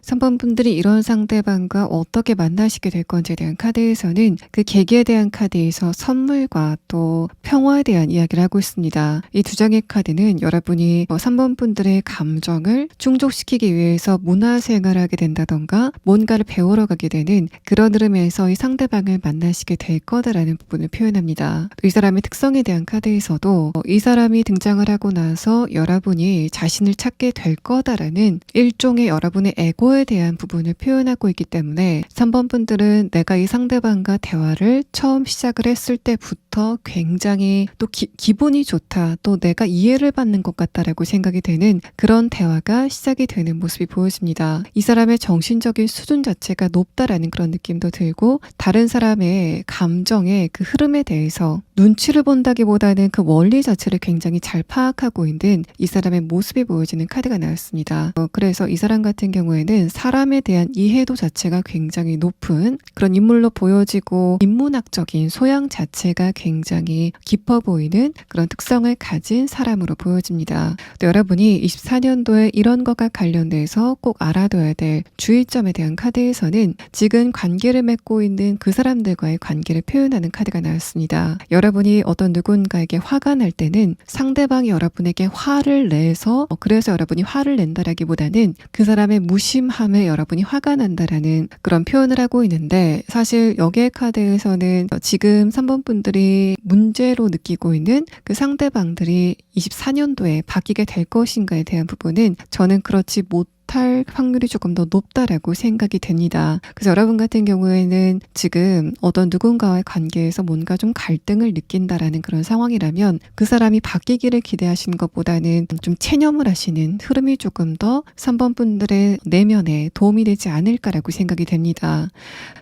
삼 번 분들이 이런 상대방과 어떻게 만나시게 될 건지에 대한 카드에서는 그 계기에 대한 카드에서 선물과 또 평화에 대한 이야기를 하고 있습니다. 이 두 장의 카드는 여러분이 3번 분들의 감정을 충족시키기 위해서 문화생활을 하게 된다던가 뭔가를 배우러 가게 되는 그런 흐름에서 이 상대방을 만나시게 될 거다라는 부분을 표현합니다. 이 사람의 특성에 대한 카드에서도 이 사람이 등장을 하고 나서 여러분이 자신을 찾게 될 거다라는 일종의 여러분의 에고에 대한 부분을 표현하고 있기 때문에 3번 분들은 내가 이 상대방과 대화를 처음 시작을 했을 때부터 굉장히 또 기분이 좋다, 또 내가 이해를 받는 것 같다라고 생각이 되는 그런 대화가 시작이 되는 모습이 보여집니다. 이 사람의 정신적인 수준 자체가 높다라는 그런 느낌도 들고, 다른 사람의 감정의 그 흐름에 대해서 눈치를 본다기보다는 그 원리 자체를 굉장히 잘 파악하고 있는 이 사람의 모습이 보여지는 카드가 나왔습니다. 그래서 이 사람 같은 경우에는 사람에 대한 이해도 자체가 굉장히 높은 그런 인물로 보여지고, 인문학적인 소양 자체가 굉장히 깊어 보이는 그런 특성을 가진 사람으로 보여집니다. 또 여러분이 24년도에 이런 것과 관련돼서 꼭 알아둬야 될 주의점에 대한 카드에서는 지금 관계를 맺고 있는 그 사람들과의 관계를 표현하는 카드가 나왔습니다. 여러분이 어떤 누군가에게 화가 날 때는 상대방이 여러분에게 화를 내서 그래서 여러분이 화를 낸다라기보다는 그 사람의 무심함에 여러분이 화가 난다라는 그런 표현을 하고 있는데, 사실 여기의 카드에서는 지금 3번 분들이 문제로 느끼고 있는 그 상대방들이 24년도에 바뀌게 될 것인가에 대한 부분은 저는 그렇지 못할 못할 확률이 조금 더 높다라고 생각이 됩니다. 그래서 여러분 같은 경우에는 지금 어떤 누군가와의 관계에서 뭔가 좀 갈등을 느낀다라는 그런 상황이라면 그 사람이 바뀌기를 기대하시는 것보다는 좀 체념을 하시는 흐름이 조금 더 3번 분들의 내면에 도움이 되지 않을까라고 생각이 됩니다.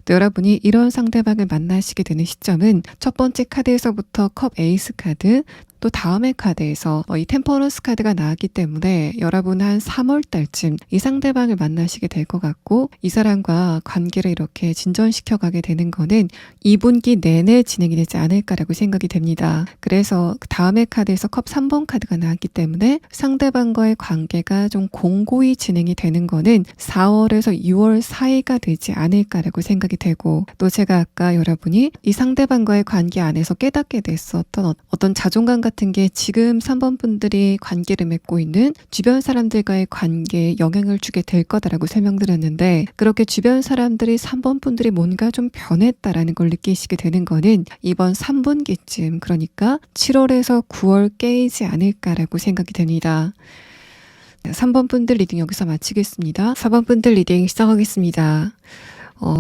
또 여러분이 이런 상대방을 만나시게 되는 시점은 첫 번째 카드에서부터 컵 에이스 카드, 또 다음의 카드에서 이 템퍼런스 카드가 나왔기 때문에 여러분 한 3월 달쯤 이 상대방을 만나시게 될 것 같고, 이 사람과 관계를 이렇게 진전시켜 가게 되는 거는 2분기 내내 진행이 되지 않을까라고 생각이 됩니다. 그래서 그 다음의 카드에서 컵 3번 카드가 나왔기 때문에 상대방과의 관계가 좀 공고히 진행이 되는 거는 4월에서 6월 사이가 되지 않을까라고 생각이 되고, 또 제가 아까 여러분이 이 상대방과의 관계 안에서 깨닫게 됐었던 어떤 자존감 같은 게 지금 3번 분들이 관계를 맺고 있는 주변 사람들과의 관계에 영향을 주게 될 거다라고 설명드렸는데, 그렇게 주변 사람들이 3번 분들이 뭔가 좀 변했다라는 걸 느끼시게 되는 거는 이번 3분기쯤, 그러니까 7월에서 9월 깨이지 않을까라고 생각이 됩니다. 3번 분들 리딩 여기서 마치겠습니다. 4번 분들 리딩 시작하겠습니다.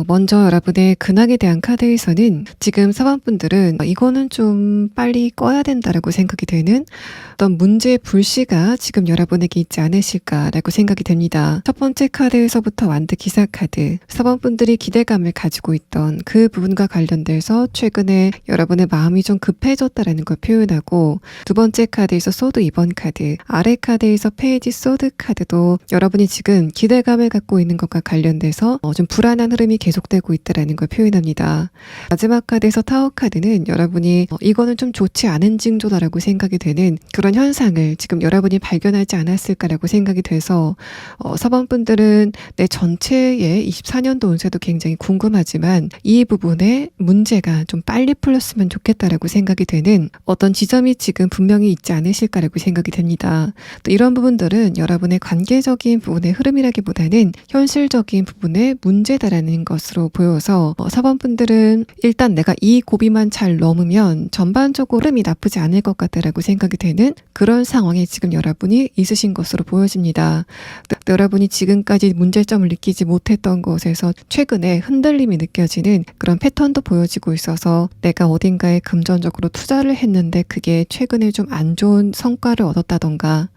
먼저 여러분의 근황에 대한 카드에서는 지금 4번 분들은 이거는 좀 빨리 꺼야 된다라고 생각이 되는 어떤 문제의 불씨가 지금 여러분에게 있지 않으실까라고 생각이 됩니다. 첫 번째 카드에서부터 완드 기사 카드, 4번 분들이 기대감을 가지고 있던 그 부분과 관련돼서 최근에 여러분의 마음이 좀 급해졌다라는 걸 표현하고, 두 번째 카드에서 소드 2번 카드, 아래 카드에서 페이지 소드 카드도 여러분이 지금 기대감을 갖고 있는 것과 관련돼서 좀 불안한 흐름이 계속되고 있다라는 걸 표현합니다. 마지막 카드에서 타워 카드는 여러분이 이거는 좀 좋지 않은 징조다라고 생각이 되는 그런 현상을 지금 여러분이 발견하지 않았을까라고 생각이 돼서 4번 분들은 내 전체의 24년도 운세도 굉장히 궁금하지만 이 부분에 문제가 좀 빨리 풀렸으면 좋겠다라고 생각이 되는 어떤 지점이 지금 분명히 있지 않으실까라고 생각이 됩니다. 또 이런 부분들은 여러분의 관계적인 부분의 흐름이라기보다는 현실적인 부분의 문제다라는 것으로 보여서 4번 분들은 일단 내가 이 고비만 잘 넘으면 전반적으로 흐름이 나쁘지 않을 것 같다라고 생각이 되는 그런 상황에 지금 여러분이 있으신 것으로 보여집니다. 또 여러분이 지금까지 문제점을 느끼지 못했던 것에서 최근에 흔들림이 느껴지는 그런 패턴도 보여지고 있어서 내가 어딘가에 금전적으로 투자를 했는데 그게 최근에 좀 안 좋은 성과를 얻었다던가,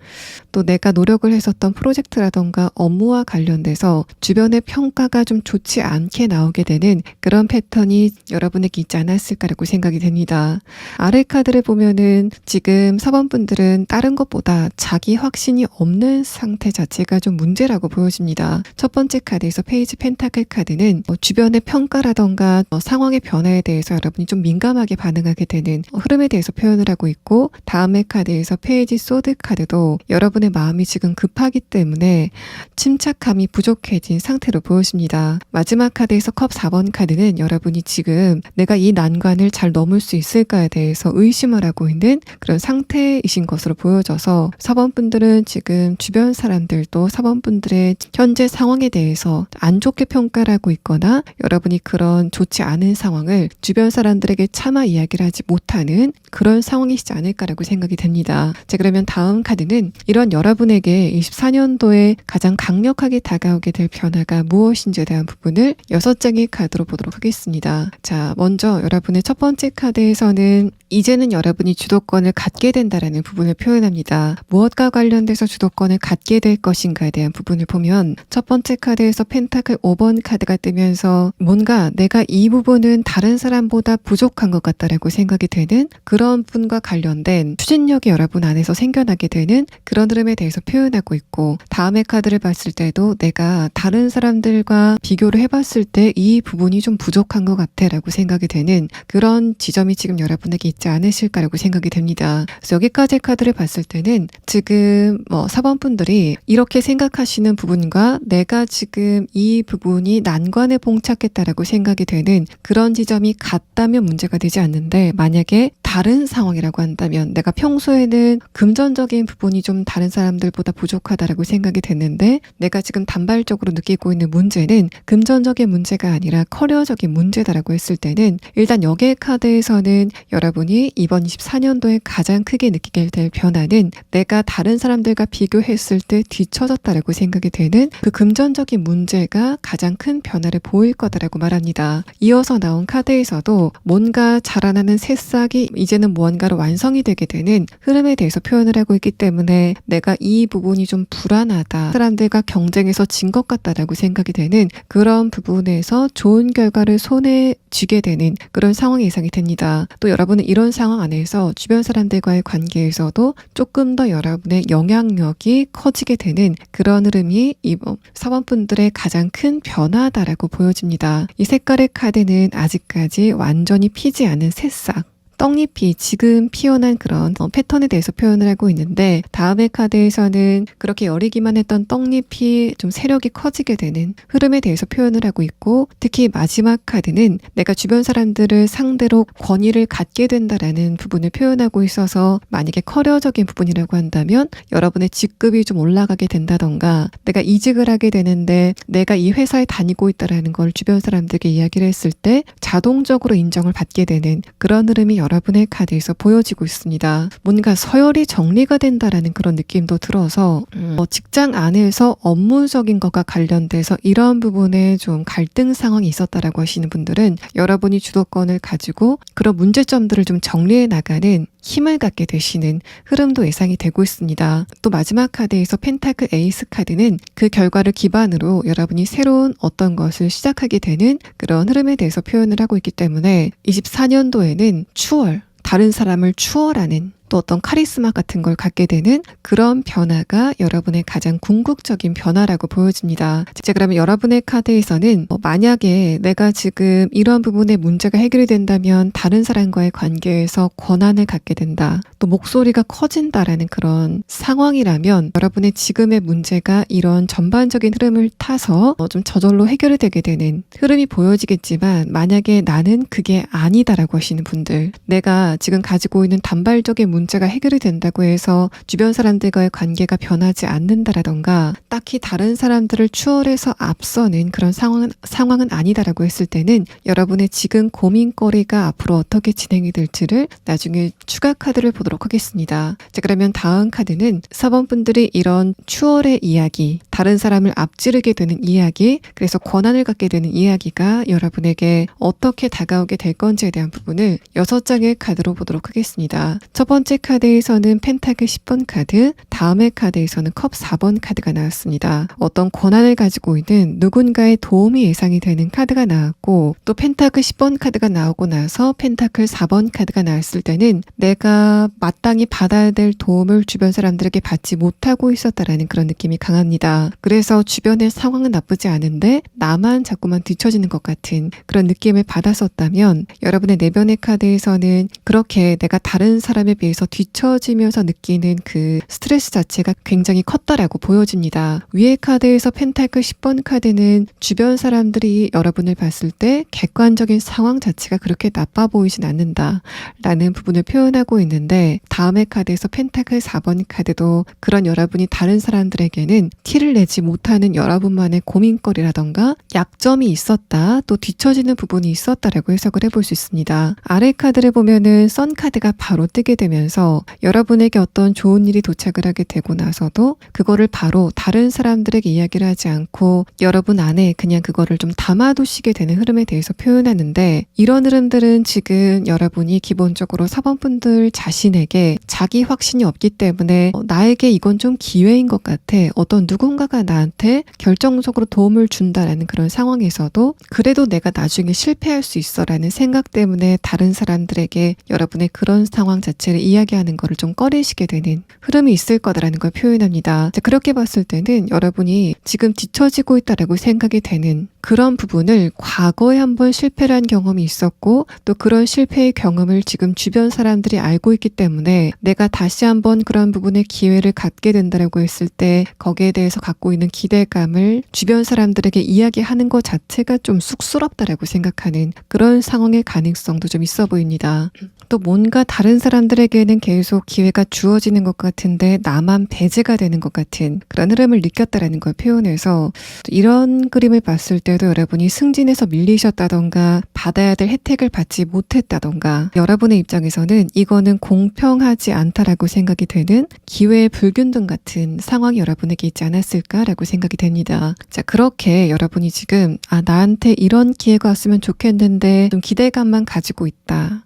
또 내가 노력을 했었던 프로젝트라던가 업무와 관련돼서 주변의 평가가 좀 좋지 않게 나오게 되는 그런 패턴이 여러분에게 있지 않았을까라고 생각이 됩니다. 아래 카드를 보면은 지금 4번 분들은 다른 것보다 자기 확신이 없는 상태 자체가 좀 문제라고 보여집니다. 첫 번째 카드에서 페이지 펜타클 카드는 주변의 평가라던가 상황의 변화에 대해서 여러분이 좀 민감하게 반응하게 되는 흐름에 대해서 표현을 하고 있고, 다음의 카드에서 페이지 소드 카드도 여러분의 마음이 지금 급하기 때문에 침착함이 부족해진 상태로 보여집니다. 마지막 카드에서 컵 4번 카드는 여러분이 지금 내가 이 난관을 잘 넘을 수 있을까에 대해서 의심을 하고 있는 그런 상태이신 것으로 보여져서 4번 분들은 지금 주변 사람들도 4번 분들의 현재 상황에 대해서 안 좋게 평가를 하고 있거나 여러분이 그런 좋지 않은 상황을 주변 사람들에게 차마 이야기를 하지 못하는 그런 상황이시지 않을까라고 생각이 됩니다. 자, 그러면 다음 카드는 이런 여러분에게 24년도에 가장 강력하게 다가오게 될 변화가 무엇인지에 대한 부분을 6장의 카드로 보도록 하겠습니다. 자, 먼저 여러분의 첫 번째 카드에서는 이제는 여러분이 주도권을 갖게 된다라는 부분을 표현합니다. 무엇과 관련돼서 주도권을 갖게 될 것인가에 대한 부분을 보면 첫 번째 카드에서 펜타클 5번 카드가 뜨면서 뭔가 내가 이 부분은 다른 사람보다 부족한 것 같다라고 생각이 되는 그런 부분과 관련된 추진력이 여러분 안에서 생겨나게 되는 그런 흐름에 대해서 표현하고 있고, 다음의 카드를 봤을 때도 내가 다른 사람들과 비교를 해봤을 때 이 부분이 좀 부족한 것 같아 라고 생각이 되는 그런 지점이 지금 여러분에게 있지 않으실까라고 생각이 됩니다. 그래서 여기까지 카드를 봤을 때는 지금 4번 분들이 이렇게 생각하시는 부분과 내가 지금 이 부분이 난관에 봉착했다라고 생각이 되는 그런 지점이 같다면 문제가 되지 않는데, 만약에 다른 상황이라고 한다면 내가 평소에는 금전적인 부분이 좀 다른 사람들보다 부족하다라고 생각이 됐는데 내가 지금 단발적으로 느끼고 있는 문제는 금전적인 문제가 아니라 커리어적인 문제다라고 했을 때는 일단 여기의 카드에서는 여러분이 이번 24년도에 가장 크게 느끼게 될 변화는 내가 다른 사람들과 비교했을 때 뒤처졌다라고 생각이 되는 그 금전적인 문제가 가장 큰 변화를 보일 거다라고 말합니다. 이어서 나온 카드에서도 뭔가 자라나는 새싹이 이제는 무언가로 완성이 되게 되는 흐름에 대해서 표현을 하고 있기 때문에 내가 이 부분이 좀 불안하다, 사람들과 경쟁에서 진 것 같다라고 생각이 되는 그런 부분에서 좋은 결과를 손에 쥐게 되는 그런 상황이 예상이 됩니다. 또 여러분은 이런 상황 안에서 주변 사람들과의 관계에서도 조금 더 여러분의 영향력이 커지게 되는 그런 흐름이 이번 사원분들의 가장 큰 변화다라고 보여집니다. 이 색깔의 카드는 아직까지 완전히 피지 않은 새싹, 떡잎이 지금 피어난 그런 패턴에 대해서 표현을 하고 있는데 다음의 카드에서는 그렇게 여리기만 했던 떡잎이 좀 세력이 커지게 되는 흐름에 대해서 표현을 하고 있고 특히 마지막 카드는 내가 주변 사람들을 상대로 권위를 갖게 된다라는 부분을 표현하고 있어서 만약에 커리어적인 부분이라고 한다면 여러분의 직급이 좀 올라가게 된다던가 내가 이직을 하게 되는데 내가 이 회사에 다니고 있다라는 걸 주변 사람들에게 이야기를 했을 때 자동적으로 인정을 받게 되는 그런 흐름이 여러분의 카드에서 보여지고 있습니다. 뭔가 서열이 정리가 된다라는 그런 느낌도 들어서 직장 안에서 업무적인 것과 관련돼서 이런 부분에 좀 갈등 상황이 있었다라고 하시는 분들은 여러분이 주도권을 가지고 그런 문제점들을 좀 정리해 나가는 힘을 갖게 되시는 흐름도 예상이 되고 있습니다. 또 마지막 카드에서 펜타클 에이스 카드는 그 결과를 기반으로 여러분이 새로운 어떤 것을 시작하게 되는 그런 흐름에 대해서 표현을 하고 있기 때문에 24년도에는 추월, 다른 사람을 추월하는 또 어떤 카리스마 같은 걸 갖게 되는 그런 변화가 여러분의 가장 궁극적인 변화라고 보여집니다. 자, 그러면 여러분의 카드에서는 만약에 내가 지금 이런 부분에 문제가 해결이 된다면 다른 사람과의 관계에서 권한을 갖게 된다. 또 목소리가 커진다라는 그런 상황이라면 여러분의 지금의 문제가 이런 전반적인 흐름을 타서 좀 저절로 해결이 되게 되는 흐름이 보여지겠지만 만약에 나는 그게 아니다라고 하시는 분들 내가 지금 가지고 있는 단발적인 문제가 해결이 된다고 해서 주변 사람들과의 관계가 변하지 않는다라던가 딱히 다른 사람들을 추월해서 앞서는 그런 상황은 아니다라고 했을 때는 여러분의 지금 고민거리가 앞으로 어떻게 진행이 될지를 나중에 추가 카드를 보도록 하겠습니다. 자, 그러면 다음 카드는 4번 분들이 이런 추월의 이야기, 다른 사람을 앞지르게 되는 이야기, 그래서 권한을 갖게 되는 이야기가 여러분에게 어떻게 다가오게 될 건지에 대한 부분을 6장의 카드로 보도록 하겠습니다. 첫 번째 카드에서는 펜타클 10번 카드, 다음의 카드에서는 컵 4번 카드가 나왔습니다. 어떤 권한을 가지고 있는 누군가의 도움이 예상이 되는 카드가 나왔고 또 펜타클 10번 카드가 나오고 나서 펜타클 4번 카드가 나왔을 때는 내가 마땅히 받아야 될 도움을 주변 사람들에게 받지 못하고 있었다라는 그런 느낌이 강합니다. 그래서 주변의 상황은 나쁘지 않은데 나만 자꾸만 뒤처지는 것 같은 그런 느낌을 받았었다면 여러분의 내면의 카드에서는 그렇게 내가 다른 사람에 비해서 뒤처지면서 느끼는 그 스트레스 자체가 굉장히 컸다라고 보여집니다. 위의 카드에서 펜타클 10번 카드는 주변 사람들이 여러분을 봤을 때 객관적인 상황 자체가 그렇게 나빠 보이진 않는다 라는 부분을 표현하고 있는데 다음의 카드에서 펜타클 4번 카드도 그런 여러분이 다른 사람들에게는 티를 내지 못하는 여러분만의 고민거리라던가 약점이 있었다 또 뒤처지는 부분이 있었다라고 해석을 해볼 수 있습니다. 아래 카드를 보면은 선 카드가 바로 뜨게 되면서 여러분에게 어떤 좋은 일이 도착을 하게 되고 나서도 그거를 바로 다른 사람들에게 이야기를 하지 않고 여러분 안에 그냥 그거를 좀 담아두시게 되는 흐름에 대해서 표현하는데 이런 흐름들은 지금 여러분이 기본적으로 사번분들 자신에게 자기 확신이 없기 때문에 나에게 이건 좀 기회인 것 같아. 어떤 누군가가 나한테 결정적으로 도움을 준다라는 그런 상황에서도 그래도 내가 나중에 실패할 수 있어 라는 생각 때문에 다른 사람들에게 여러분의 그런 상황 자체를 이야기하는 거를 좀 꺼리시게 되는 흐름이 있을 거다라는 걸 표현합니다. 자, 그렇게 봤을 때는 여러분이 지금 뒤처지고 있다라고 생각이 되는 그런 부분을 과거에 한번 실패를 한 경험이 있었고 또 그런 실패의 경험을 지금 주변 사람들이 알고 있기 때문에 내가 다시 한번 그런 부분에 기회를 갖게 된다라고 했을 때 거기에 대해서 갖고 있는 기대감을 주변 사람들에게 이야기하는 것 자체가 좀 쑥스럽다라고 생각하는 그런 상황의 가능성도 좀 있어 보입니다. 또 뭔가 다른 사람들에게는 계속 기회가 주어지는 것 같은데 나만 배제가 되는 것 같은 그런 흐름을 느꼈다라는 걸 표현해서 이런 그림을 봤을 때도 여러분이 승진해서 밀리셨다던가 받아야 될 혜택을 받지 못했다던가 여러분의 입장에서는 이거는 공평하지 않다라고 생각이 되는 기회의 불균등 같은 상황이 여러분에게 있지 않았을까라고 생각이 됩니다. 자, 그렇게 여러분이 지금 나한테 이런 기회가 왔으면 좋겠는데 좀 기대감만 가지고 있다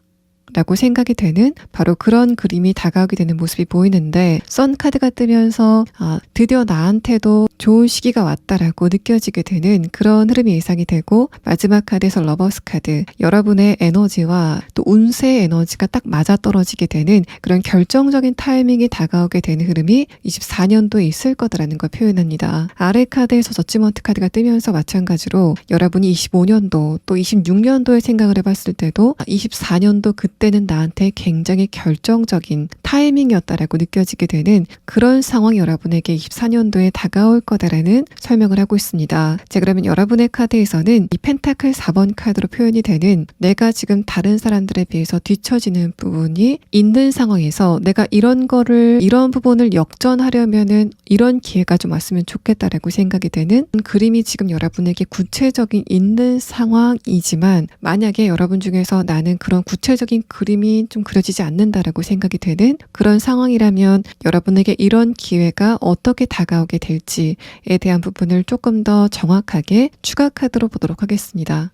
라고 생각이 되는 바로 그런 그림이 다가오게 되는 모습이 보이는데 선 카드가 뜨면서 드디어 나한테도 좋은 시기가 왔다라고 느껴지게 되는 그런 흐름이 예상이 되고 마지막 카드에서 러버스 카드 여러분의 에너지와 또 운세의 에너지가 딱 맞아떨어지게 되는 그런 결정적인 타이밍이 다가오게 되는 흐름이 24년도에 있을 거다라는 걸 표현합니다. 아래 카드에서 저지먼트 카드가 뜨면서 마찬가지로 여러분이 25년도 또 26년도에 생각을 해봤을 때도 24년도 그때는 나한테 굉장히 결정적인 타이밍이었다라고 느껴지게 되는 그런 상황이 여러분에게 24년도에 다가올 거다라는 설명을 하고 있습니다. 자, 그러면 여러분의 카드에서는 이 펜타클 4번 카드로 표현이 되는 내가 지금 다른 사람들에 비해서 뒤처지는 부분이 있는 상황에서 내가 이런 부분을 역전하려면은 이런 기회가 좀 왔으면 좋겠다라고 생각이 되는 그림이 지금 여러분에게 구체적인 있는 상황이지만 만약에 여러분 중에서 나는 그런 구체적인 그림이 좀 그려지지 않는다라고 생각이 되는 그런 상황이라면 여러분에게 이런 기회가 어떻게 다가오게 될지에 대한 부분을 조금 더 정확하게 추가 카드로 보도록 하겠습니다.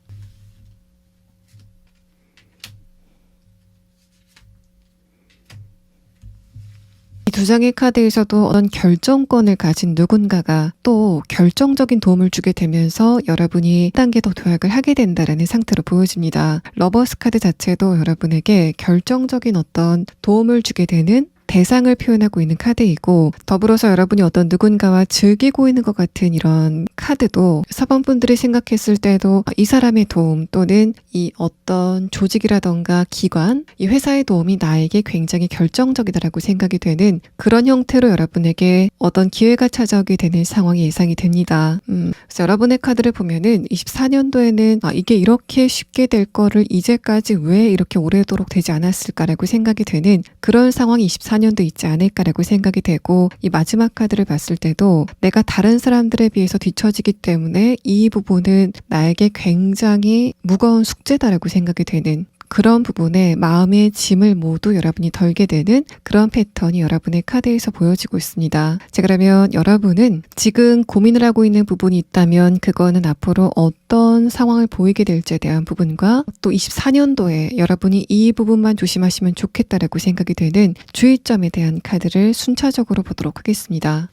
이 두 장의 카드에서도 어떤 결정권을 가진 누군가가 또 결정적인 도움을 주게 되면서 여러분이 한 단계 더 도약을 하게 된다라는 상태로 보여집니다. 러버스 카드 자체도 여러분에게 결정적인 어떤 도움을 주게 되는 대상을 표현하고 있는 카드이고 더불어서 여러분이 어떤 누군가와 즐기고 있는 것 같은 이런 카드도 4번 분들이 생각했을 때도 이 사람의 도움 또는 이 어떤 조직이라던가 기관, 이 회사의 도움이 나에게 굉장히 결정적이다라고 생각이 되는 그런 형태로 여러분에게 어떤 기회가 찾아오게 되는 상황이 예상이 됩니다. 그래서 여러분의 카드를 보면은 24년도에는 이게 이렇게 쉽게 될 거를 이제까지 왜 이렇게 오래도록 되지 않았을까라고 생각이 되는 그런 상황이 24년도 있지 않을까라고 생각이 되고 이 마지막 카드를 봤을 때도 내가 다른 사람들에 비해서 뒤처지기 때문에 이 부분은 나에게 굉장히 무거운 숙제다라고 생각이 되는 그런 부분에 마음의 짐을 모두 여러분이 덜게 되는 그런 패턴이 여러분의 카드에서 보여지고 있습니다. 자, 그러면 여러분은 지금 고민을 하고 있는 부분이 있다면 그거는 앞으로 어떤 상황을 보이게 될지에 대한 부분과 또 24년도에 여러분이 이 부분만 조심하시면 좋겠다라고 생각이 되는 주의점에 대한 카드를 순차적으로 보도록 하겠습니다.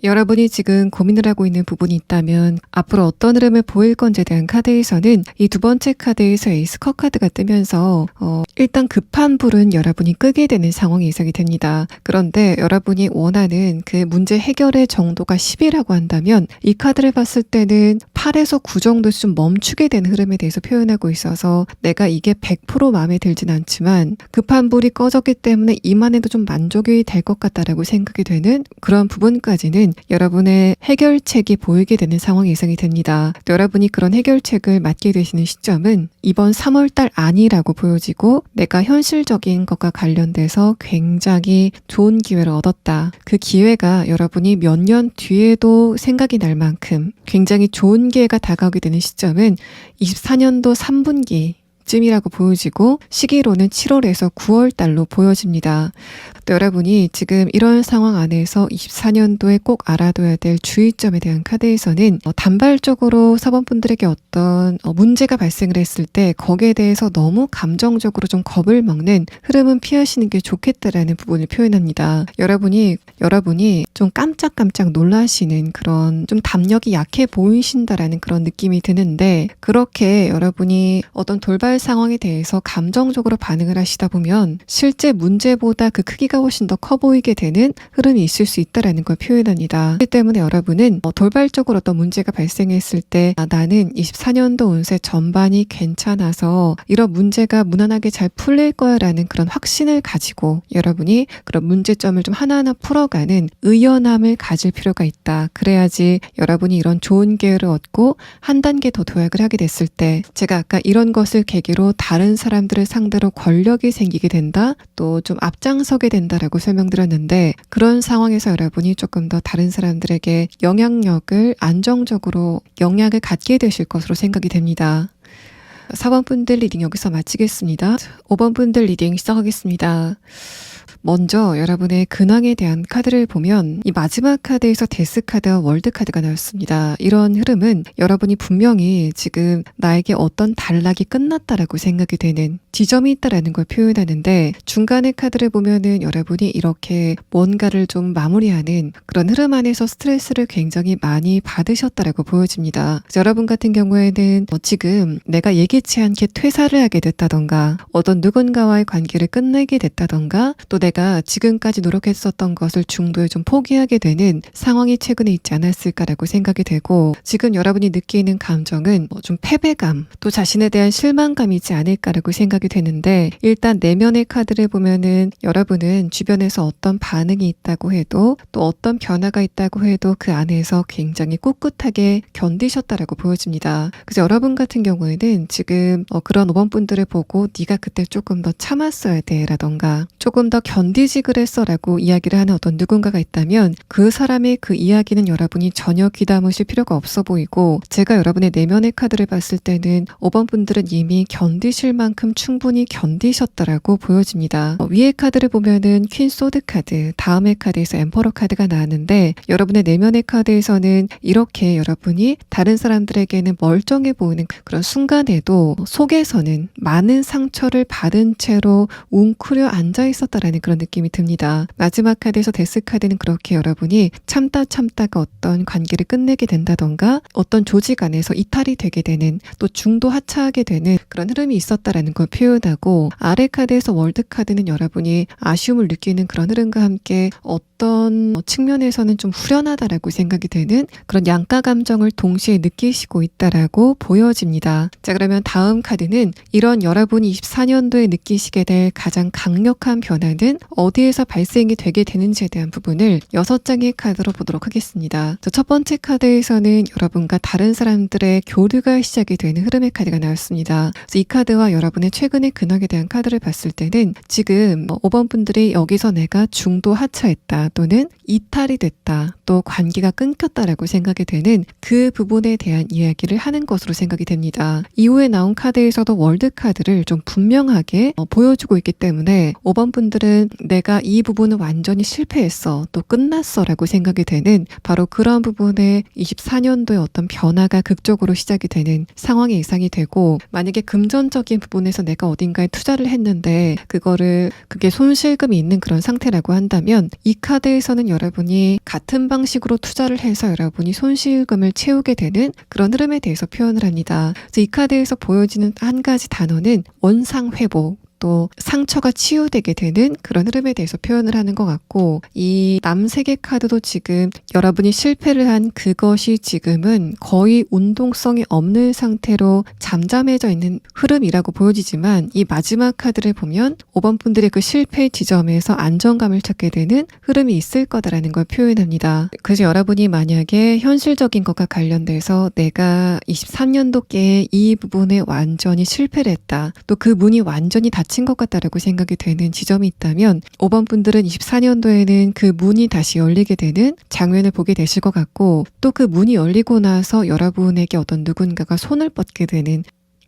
여러분이 지금 고민을 하고 있는 부분이 있다면 앞으로 어떤 흐름을 보일 건지에 대한 카드에서는 이 두 번째 카드에서 에이스 컵 카드가 뜨면서 일단 급한 불은 여러분이 끄게 되는 상황이 예상이 됩니다. 그런데 여러분이 원하는 그 문제 해결의 정도가 10이라고 한다면 이 카드를 봤을 때는 8에서 9 정도에서 좀 멈추게 되는 흐름에 대해서 표현하고 있어서 내가 이게 100% 마음에 들진 않지만 급한 불이 꺼졌기 때문에 이만해도 좀 만족이 될 것 같다라고 생각이 되는 그런 부분까지는 여러분의 해결책이 보이게 되는 상황이 예상이 됩니다. 여러분이 그런 해결책을 맡게 되시는 시점은 이번 3월달 아니라고 보여지고 내가 현실적인 것과 관련돼서 굉장히 좋은 기회를 얻었다. 그 기회가 여러분이 몇 년 뒤에도 생각이 날 만큼 굉장히 좋은 기회가 다가오게 되는 시점은 24년도 3분기 쯤이라고 보여지고 시기로는 7월에서 9월 달로 보여집니다. 또 여러분이 지금 이런 상황 안에서 24년도에 꼭 알아둬야 될 주의점에 대한 카드에서는 단발적으로 사번분들에게 어떤 문제가 발생을 했을 때 거기에 대해서 너무 감정적으로 좀 겁을 먹는 흐름은 피하시는 게 좋겠다라는 부분을 표현합니다. 여러분이 좀 깜짝깜짝 놀라시는 그런 좀 담력이 약해 보이신다라는 그런 느낌이 드는데 그렇게 여러분이 어떤 돌발 상황에 대해서 감정적으로 반응을 하시다 보면 실제 문제보다 그 크기가 훨씬 더 커 보이게 되는 흐름이 있을 수 있다라는 걸 표현합니다. 그렇기 때문에 여러분은 돌발적으로 어떤 문제가 발생했을 때 나는 24년도 운세 전반이 괜찮아서 이런 문제가 무난하게 잘 풀릴 거야 라는 그런 확신을 가지고 여러분이 그런 문제점을 좀 하나하나 풀어가는 의연함을 가질 필요가 있다. 그래야지 여러분이 이런 좋은 기회를 얻고 한 단계 더 도약을 하게 됐을 때 제가 아까 이런 것을 계기로 다른 사람들을 상대로 권력이 생기게 된다. 또 좀 앞장서게 된다라고 설명드렸는데 그런 상황에서 여러분이 조금 더 다른 사람들에게 영향력을 안정적으로 영향을 갖게 되실 것으로 생각이 됩니다. 4번 분들 리딩 여기서 마치겠습니다. 5번 분들 리딩 시작하겠습니다. 먼저 여러분의 근황에 대한 카드를 보면 이 마지막 카드에서 데스 카드와 월드 카드가 나왔습니다. 이런 흐름은 여러분이 분명히 지금 나에게 어떤 단락이 끝났다라고 생각이 되는 지점이 있다라는 걸 표현하는데 중간의 카드를 보면은 여러분이 이렇게 뭔가를 좀 마무리하는 그런 흐름 안에서 스트레스를 굉장히 많이 받으셨다라고 보여집니다. 여러분 같은 경우에는 지금 내가 예기치 않게 퇴사를 하게 됐다던가 어떤 누군가와의 관계를 끝내게 됐다던가 또 내가 지금까지 노력했었던 것을 중도에 좀 포기하게 되는 상황이 최근에 있지 않았을까라고 생각이 되고 지금 여러분이 느끼는 감정은 좀 패배감 또 자신에 대한 실망감이지 않을까라고 생각이 되는데 일단 내면의 카드를 보면은 여러분은 주변에서 어떤 반응이 있다고 해도 또 어떤 변화가 있다고 해도 그 안에서 굉장히 꿋꿋하게 견디셨다라고 보여집니다. 그래서 여러분 같은 경우에는 지금 그런 5번 분들을 보고 네가 그때 조금 더 참았어야 돼 라던가 조금 더 견디지 그랬어 라고 이야기를 하는 어떤 누군가가 있다면 그 사람의 그 이야기는 여러분이 전혀 귀담으실 필요가 없어 보이고 제가 여러분의 내면의 카드를 봤을 때는 5번 분들은 이미 견디실 만큼 충분히 견디셨다라고 보여집니다. 위의 카드를 보면은 퀸 소드 카드, 다음의 카드에서 엠퍼러 카드가 나왔는데 여러분의 내면의 카드에서는 이렇게 여러분이 다른 사람들에게는 멀쩡해 보이는 그런 순간에도 속에서는 많은 상처를 받은 채로 웅크려 앉아 있었다라는 그런 느낌이 듭니다. 마지막 카드에서 데스 카드는 그렇게 여러분이 참다가 어떤 관계를 끝내게 된다던가 어떤 조직 안에서 이탈이 되게 되는 또 중도 하차하게 되는 그런 흐름이 있었다라는 걸 표현하고 아래 카드에서 월드 카드는 여러분이 아쉬움을 느끼는 그런 흐름과 함께 어떤 측면에서는 좀 후련하다라고 생각이 되는 그런 양가 감정을 동시에 느끼시고 있다라고 보여집니다. 자, 그러면 다음 카드는 이런 여러분이 24년도에 느끼시게 될 가장 강력한 변화는 어디에서 발생이 되게 되는지에 대한 부분을 6장의 카드로 보도록 하겠습니다. 첫 번째 카드에서는 여러분과 다른 사람들의 교류가 시작이 되는 흐름의 카드가 나왔습니다. 그래서 이 카드와 여러분의 최근의 근황에 대한 카드를 봤을 때는 지금 5번 분들이 여기서 내가 중도 하차했다 또는 이탈이 됐다 또 관계가 끊겼다라고 생각이 되는 그 부분에 대한 이야기를 하는 것으로 생각이 됩니다. 이후에 나온 카드에서도 월드 카드를 좀 분명하게 보여주고 있기 때문에 5번 분들은 내가 이 부분은 완전히 실패했어 또 끝났어 라고 생각이 되는 바로 그런 부분에 24년도에 어떤 변화가 극적으로 시작이 되는 상황이 예상이 되고 만약에 금전적인 부분에서 내가 어딘가에 투자를 했는데 그게 손실금이 있는 그런 상태라고 한다면 이 카드에서는 여러분이 같은 방식으로 투자를 해서 여러분이 손실금을 채우게 되는 그런 흐름에 대해서 표현을 합니다. 그래서 이 카드에서 보여지는 한 가지 단어는 원상회복 또 상처가 치유되게 되는 그런 흐름에 대해서 표현을 하는 것 같고 이 남색의 카드도 지금 여러분이 실패를 한 그것이 지금은 거의 운동성이 없는 상태로 잠잠해져 있는 흐름이라고 보여지지만 이 마지막 카드를 보면 5번 분들의 그 실패 지점에서 안정감을 찾게 되는 흐름이 있을 거다라는 걸 표현합니다. 그래서 여러분이 만약에 현실적인 것과 관련돼서 내가 23년도께 이 부분에 완전히 실패를 했다. 또 그 문이 완전히 닫힌 것 같다라고 생각이 되는 지점이 있다면 5번 분들은 24년도에는 그 문이 다시 열리게 되는 장면을 보게 되실 것 같고 또 그 문이 열리고 나서 여러분에게 어떤 누군가가 손을 뻗게 되는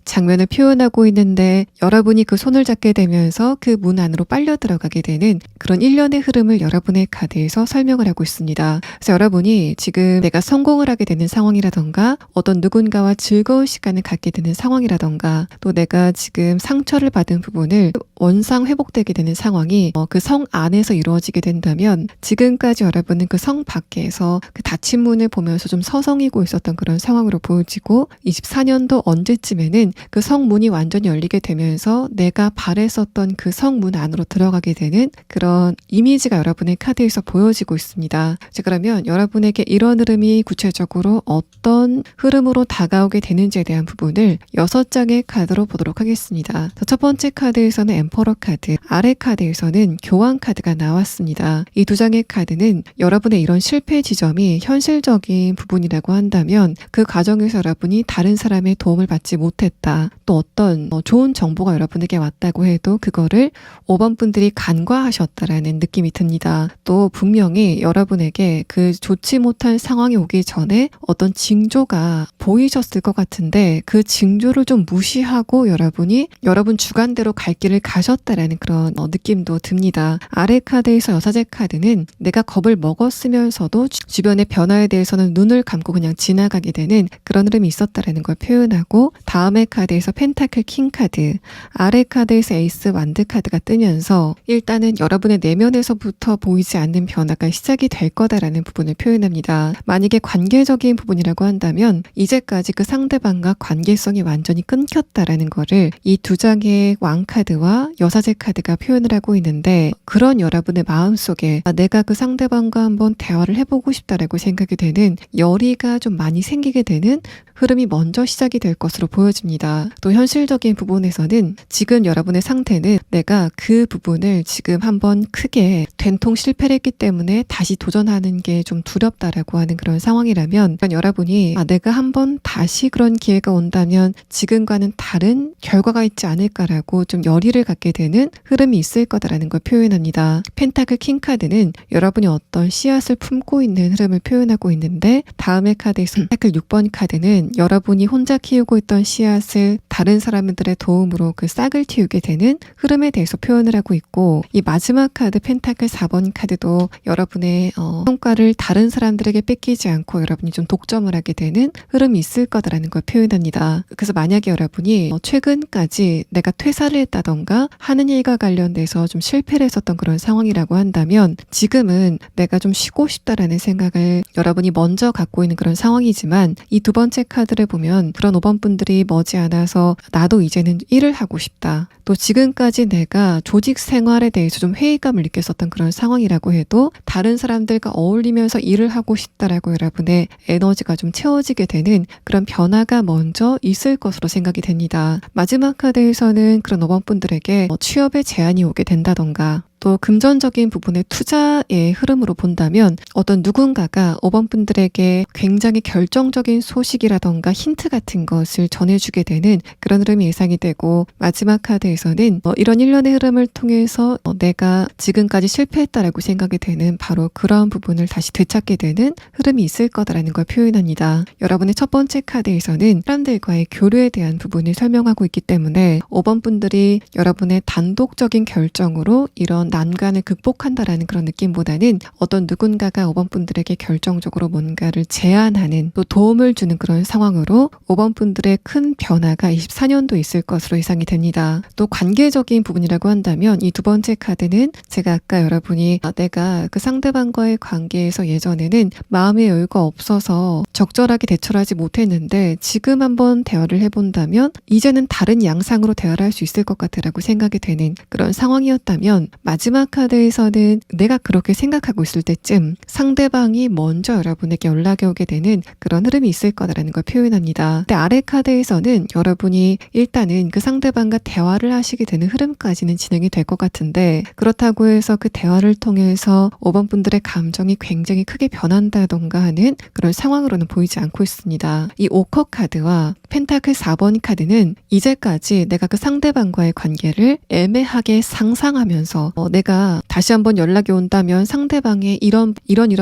장면을 표현하고 있는데 여러분이 그 손을 잡게 되면서 그 문 안으로 빨려 들어가게 되는 그런 일련의 흐름을 여러분의 카드에서 설명을 하고 있습니다. 그래서 여러분이 지금 내가 성공을 하게 되는 상황이라던가 어떤 누군가와 즐거운 시간을 갖게 되는 상황이라던가 또 내가 지금 상처를 받은 부분을 원상 회복되게 되는 상황이 그 성 안에서 이루어지게 된다면 지금까지 여러분은 그 성 밖에서 그 닫힌 문을 보면서 좀 서성이고 있었던 그런 상황으로 보여지고 24년도 언제쯤에는 그 성문이 완전히 열리게 되면서 내가 바랬었던 그 성문 안으로 들어가게 되는 그런 이미지가 여러분의 카드에서 보여지고 있습니다. 자, 그러면 여러분에게 이런 흐름이 구체적으로 어떤 흐름으로 다가오게 되는지에 대한 부분을 6장의 카드로 보도록 하겠습니다. 자, 첫 번째 카드에서는 엠퍼러 카드, 아래 카드에서는 교황 카드가 나왔습니다. 이 두 장의 카드는 여러분의 이런 실패 지점이 현실적인 부분이라고 한다면 그 과정에서 여러분이 다른 사람의 도움을 받지 못했다. 또 어떤 좋은 정보가 여러분에게 왔다고 해도 그거를 5번 분들이 간과하셨다라는 느낌이 듭니다. 또 분명히 여러분에게 그 좋지 못한 상황이 오기 전에 어떤 징조가 보이셨을 것 같은데 그 징조를 좀 무시하고 여러분이 여러분 주관대로 갈 길을 가셨다라는 그런 느낌도 듭니다. 아래 카드에서 여사제 카드는 내가 겁을 먹었으면서도 주변의 변화에 대해서는 눈을 감고 그냥 지나가게 되는 그런 흐름이 있었다라는 걸 표현하고, 다음의 카드에서 펜타클 킹 카드, 아래 카드에서 에이스 완드 카드가 뜨면서 일단은 여러분의 내면에서부터 보이지 않는 변화가 시작이 될 거다라는 부분을 표현합니다. 만약에 관계적인 부분이라고 한다면 이제까지 그 상대방과 관계성이 완전히 끊겼다라는 거를 이 두 장의 왕 카드와 여사제 카드가 표현을 하고 있는데, 그런 여러분의 마음속에 내가 그 상대방과 한번 대화를 해보고 싶다라고 생각이 되는 열의가 좀 많이 생기게 되는 흐름이 먼저 시작이 될 것으로 보여집니다. 또 현실적인 부분에서는 지금 여러분의 상태는 내가 그 부분을 지금 한번 크게 된통 실패를 했기 때문에 다시 도전하는 게 좀 두렵다라고 하는 그런 상황이라면, 여러분이 내가 한번 다시 그런 기회가 온다면 지금과는 다른 결과가 있지 않을까라고 좀 열의를 갖게 되는 흐름이 있을 거다라는 걸 표현합니다. 펜타클 킹 카드는 여러분이 어떤 씨앗을 품고 있는 흐름을 표현하고 있는데, 다음의 카드에서 펜타클 6번 카드는 여러분이 혼자 키우고 있던 씨앗을 다른 사람들의 도움으로 그 싹을 틔우게 되는 흐름에 대해서 표현을 하고 있고, 이 마지막 카드 펜타클 4번 카드도 여러분의 성과를 다른 사람들에게 뺏기지 않고 여러분이 좀 독점을 하게 되는 흐름이 있을 거다라는 걸 표현합니다. 그래서 만약에 여러분이 최근까지 내가 퇴사를 했다던가 하는 일과 관련돼서 좀 실패를 했었던 그런 상황이라고 한다면 지금은 내가 좀 쉬고 싶다라는 생각을 여러분이 먼저 갖고 있는 그런 상황이지만, 이 두 번째 카드를 보면 그런 5번 분들이 머지않아서 나도 이제는 일을 하고 싶다, 또 지금까지 내가 조직 생활에 대해서 좀 회의감을 느꼈었던 그런 상황이라고 해도 다른 사람들과 어울리면서 일을 하고 싶다라고 여러분의 에너지가 좀 채워지게 되는 그런 변화가 먼저 있을 것으로 생각이 됩니다. 마지막 카드에서는 그런 5번 분들에게 취업에 제한이 오게 된다던가, 또 금전적인 부분의 투자의 흐름으로 본다면 어떤 누군가가 5번 분들에게 굉장히 결정적인 소식이라던가 힌트 같은 것을 전해주게 되는 그런 흐름이 예상이 되고, 마지막 카드에서는 이런 일련의 흐름을 통해서 내가 지금까지 실패했다라고 생각이 되는 바로 그런 부분을 다시 되찾게 되는 흐름이 있을 거다라는 걸 표현합니다. 여러분의 첫 번째 카드에서는 사람들과의 교류에 대한 부분을 설명하고 있기 때문에 5번 분들이 여러분의 단독적인 결정으로 이런 난관을 극복한다라는 그런 느낌보다는 어떤 누군가가 5번 분들에게 결정적으로 뭔가를 제안하는, 또 도움을 주는 그런 상황으로 5번 분들의 큰 변화가 24년도 있을 것으로 예상이 됩니다. 또 관계적인 부분이라고 한다면 이 두 번째 카드는 제가 아까 여러분이 내가 그 상대방과의 관계에서 예전에는 마음의 여유가 없어서 적절하게 대처를 하지 못했는데 지금 한번 대화를 해본다면 이제는 다른 양상으로 대화를 할 수 있을 것 같다라고 생각이 되는 그런 상황이었다면, 마지막 카드에서는 내가 그렇게 생각하고 있을 때쯤 상대방이 먼저 여러분에게 연락이 오게 되는 그런 흐름이 있을 거다라는 걸 표현합니다. 근데 아래 카드에서는 여러분이 일단은 그 상대방과 대화를 하시게 되는 흐름까지는 진행이 될 것 같은데, 그렇다고 해서 그 대화를 통해서 5번 분들의 감정이 굉장히 크게 변한다던가 하는 그런 상황으로는 보이지 않고 있습니다. 이 5컵 카드와 펜타클 4번 카드는 이제까지 내가 그 상대방과의 관계를 애매하게 상상하면서 내가 다시 한번 연락이 온다면 상대방의 이런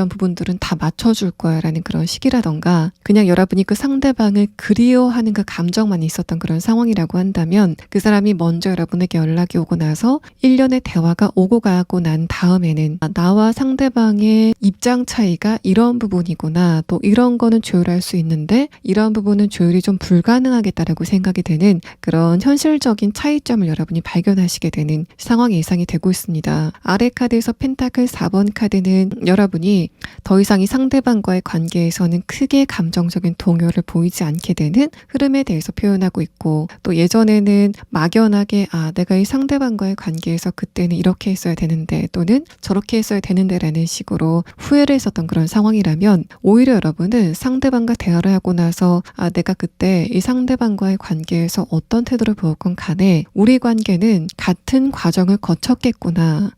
부분들은 다 맞춰줄 거야 라는 그런 시기라던가, 그냥 여러분이 그 상대방을 그리워하는 그 감정만 있었던 그런 상황이라고 한다면, 그 사람이 먼저 여러분에게 연락이 오고 나서 1년의 대화가 오고 가고 난 다음에는 나와 상대방의 입장 차이가 이런 부분이구나, 또 이런 거는 조율할 수 있는데 이런 부분은 조율이 좀 불가능하겠다라고 생각이 되는 그런 현실적인 차이점을 여러분이 발견하시게 되는 상황이 예상이 되고 있습니다. 아래 카드에서 펜타클 4번 카드는 여러분이 더 이상 이 상대방과의 관계에서는 크게 감정적인 동요를 보이지 않게 되는 흐름에 대해서 표현하고 있고, 또 예전에는 막연하게 내가 이 상대방과의 관계에서 그때는 이렇게 했어야 되는데 또는 저렇게 했어야 되는데 라는 식으로 후회를 했었던 그런 상황이라면, 오히려 여러분은 상대방과 대화를 하고 나서 내가 그때 이 상대방과의 관계에서 어떤 태도를 보였건 간에 우리 관계는 같은 과정을 거쳤겠구나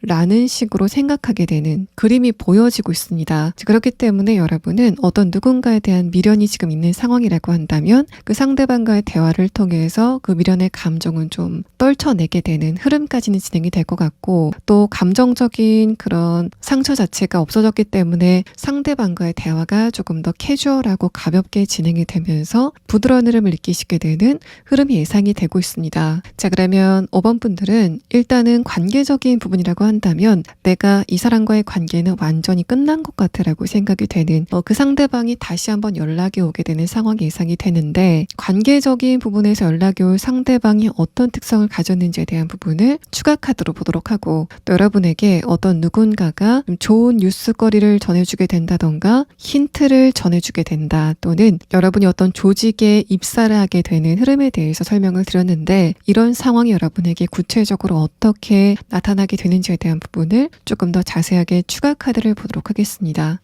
라는 식으로 생각하게 되는 그림이 보여지고 있습니다. 그렇기 때문에 여러분은 어떤 누군가에 대한 미련이 지금 있는 상황이라고 한다면 그 상대방과의 대화를 통해서 그 미련의 감정은 좀 떨쳐내게 되는 흐름까지는 진행이 될 것 같고, 또 감정적인 그런 상처 자체가 없어졌기 때문에 상대방과의 대화가 조금 더 캐주얼하고 가볍게 진행이 되면서 부드러운 흐름을 느끼시게 되는 흐름이 예상이 되고 있습니다. 자, 그러면 5번 분들은 일단은 관계적인 부분이라고 한다면 내가 이 사람과의 관계는 완전히 끝난 것 같으라고 생각이 되는 그 상대방이 다시 한번 연락이 오게 되는 상황이 예상이 되는데, 관계적인 부분에서 연락이 올 상대방이 어떤 특성을 가졌는지에 대한 부분을 추가 카드로 보도록 하고, 또 여러분에게 어떤 누군가가 좋은 뉴스거리를 전해주게 된다던가 힌트를 전해주게 된다, 또는 여러분이 어떤 조직에 입사를 하게 되는 흐름에 대해서 설명을 드렸는데, 이런 상황이 여러분에게 구체적으로 어떻게 나타나게 되는지에 대한 부분을 조금 더 자세하게 추가 카드를 보도록 하겠습니다.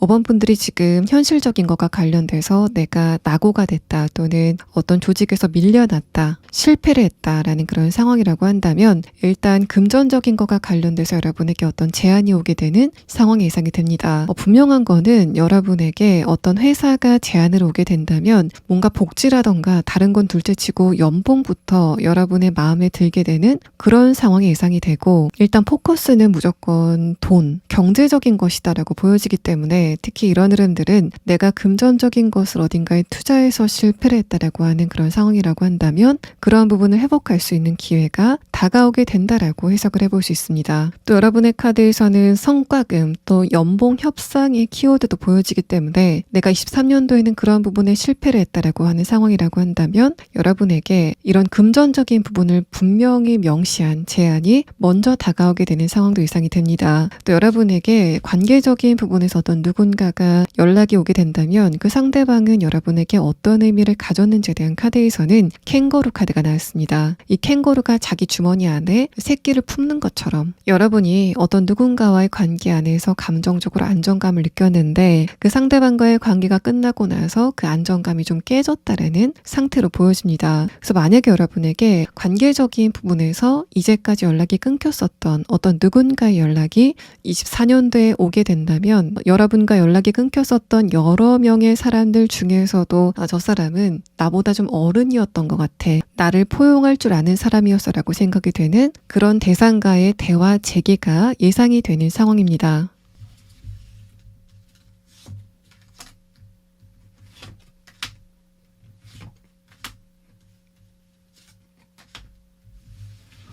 5번 분들이 지금 현실적인 것과 관련돼서 내가 낙오가 됐다, 또는 어떤 조직에서 밀려났다, 실패를 했다라는 그런 상황이라고 한다면, 일단 금전적인 것과 관련돼서 여러분에게 어떤 제안이 오게 되는 상황이 예상이 됩니다. 분명한 거는 여러분에게 어떤 회사가 제안을 오게 된다면 뭔가 복지라던가 다른 건 둘째치고 연봉부터 여러분의 마음에 들게 되는 그런 상황이 예상이 되고, 일단 포커스는 무조건 돈, 경제적인 것이다라고 보여지기 때문에 특히 이런 흐름들은 내가 금전적인 것을 어딘가에 투자해서 실패를 했다라고 하는 그런 상황이라고 한다면 그러한 부분을 회복할 수 있는 기회가 다가오게 된다라고 해석을 해볼 수 있습니다. 또 여러분의 카드에서는 성과금, 또 연봉 협상의 키워드도 보여지기 때문에 내가 23년도에는 그러한 부분에 실패를 했다라고 하는 상황이라고 한다면 여러분에게 이런 금전적인 부분을 분명히 명시한 제안이 먼저 다가오게 되는 상황도 예상이 됩니다. 또 여러분에게 관계적인 부분에서 어떤 누군가가 연락이 오게 된다면 그 상대방은 여러분에게 어떤 의미를 가졌는지에 대한 카드에서는 캥거루 카드가 나왔습니다. 이 캥거루가 자기 주머니 안에 새끼를 품는 것처럼 여러분이 어떤 누군가와의 관계 안에서 감정적으로 안정감을 느꼈는데 그 상대방과의 관계가 끝나고 나서 그 안정감이 좀 깨졌다라는 상태로 보여집니다. 그래서 만약에 여러분에게 관계적인 부분에서 이제까지 연락이 끊겼었던 어떤 누군가의 연락이 24년도에 오게 된다면 여러분과 연락이 끊겼었던 여러 명의 사람들 중에서도 저 사람은 나보다 좀 어른이었던 것 같아, 나를 포용할 줄 아는 사람이었어 라고 생각이 되는 그런 대상과의 대화 재개가 예상이 되는 상황입니다.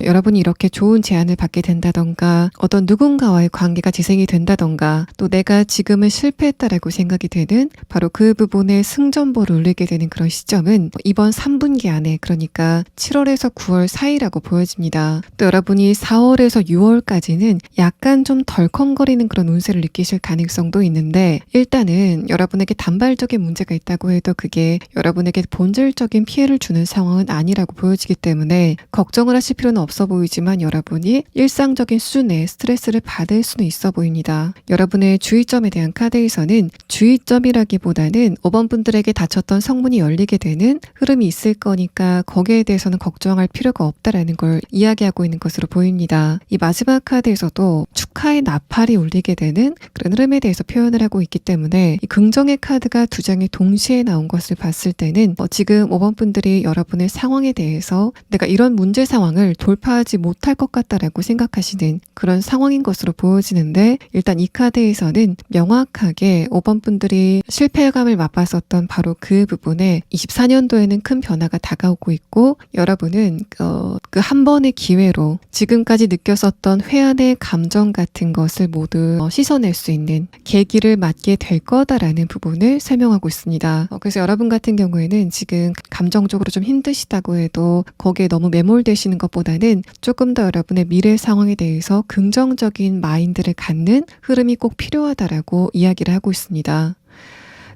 여러분이 이렇게 좋은 제안을 받게 된다던가 어떤 누군가와의 관계가 재생이 된다던가 또 내가 지금은 실패했다라고 생각이 되는 바로 그 부분에 승전보를 울리게 되는 그런 시점은 이번 3분기 안에, 그러니까 7월에서 9월 사이라고 보여집니다. 또 여러분이 4월에서 6월까지는 약간 좀 덜컹거리는 그런 운세를 느끼실 가능성도 있는데, 일단은 여러분에게 단발적인 문제가 있다고 해도 그게 여러분에게 본질적인 피해를 주는 상황은 아니라고 보여지기 때문에 걱정을 하실 필요는 없습니다. 없어 보이지만 여러분이 일상적인 수준의 스트레스를 받을 수는 있어 보입니다. 여러분의 주의점에 대한 카드에서는 주의점이라기보다는 5번 분들에게 닫혔던 성문이 열리게 되는 흐름이 있을 거니까 거기에 대해서는 걱정할 필요가 없다라는 걸 이야기하고 있는 것으로 보입니다. 이 마지막 카드에서도 축하의 나팔이 울리게 되는 그런 흐름에 대해서 표현을 하고 있기 때문에 이 긍정의 카드가 두 장이 동시에 나온 것을 봤을 때는 지금 5번 분들이 여러분의 상황에 대해서 내가 이런 문제 상황을 돌파하지 못할 것 같다라고 생각하시는 그런 상황인 것으로 보여지는데, 일단 이 카드에서는 명확하게 5번 분들이 실패감을 맛봤었던 바로 그 부분에 24년도에는 큰 변화가 다가오고 있고, 여러분은 그 한 번의 기회로 지금까지 느꼈었던 회한의 감정 같은 것을 모두 씻어낼 수 있는 계기를 맞게 될 거다라는 부분을 설명하고 있습니다. 그래서 여러분 같은 경우에는 지금 감정적으로 좀 힘드시다고 해도 거기에 너무 매몰되시는 것보다는 조금 더 여러분의 미래 상황에 대해서 긍정적인 마인드를 갖는 흐름이 꼭 필요하다라고 이야기를 하고 있습니다.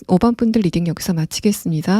5번 분들 리딩 여기서 마치겠습니다.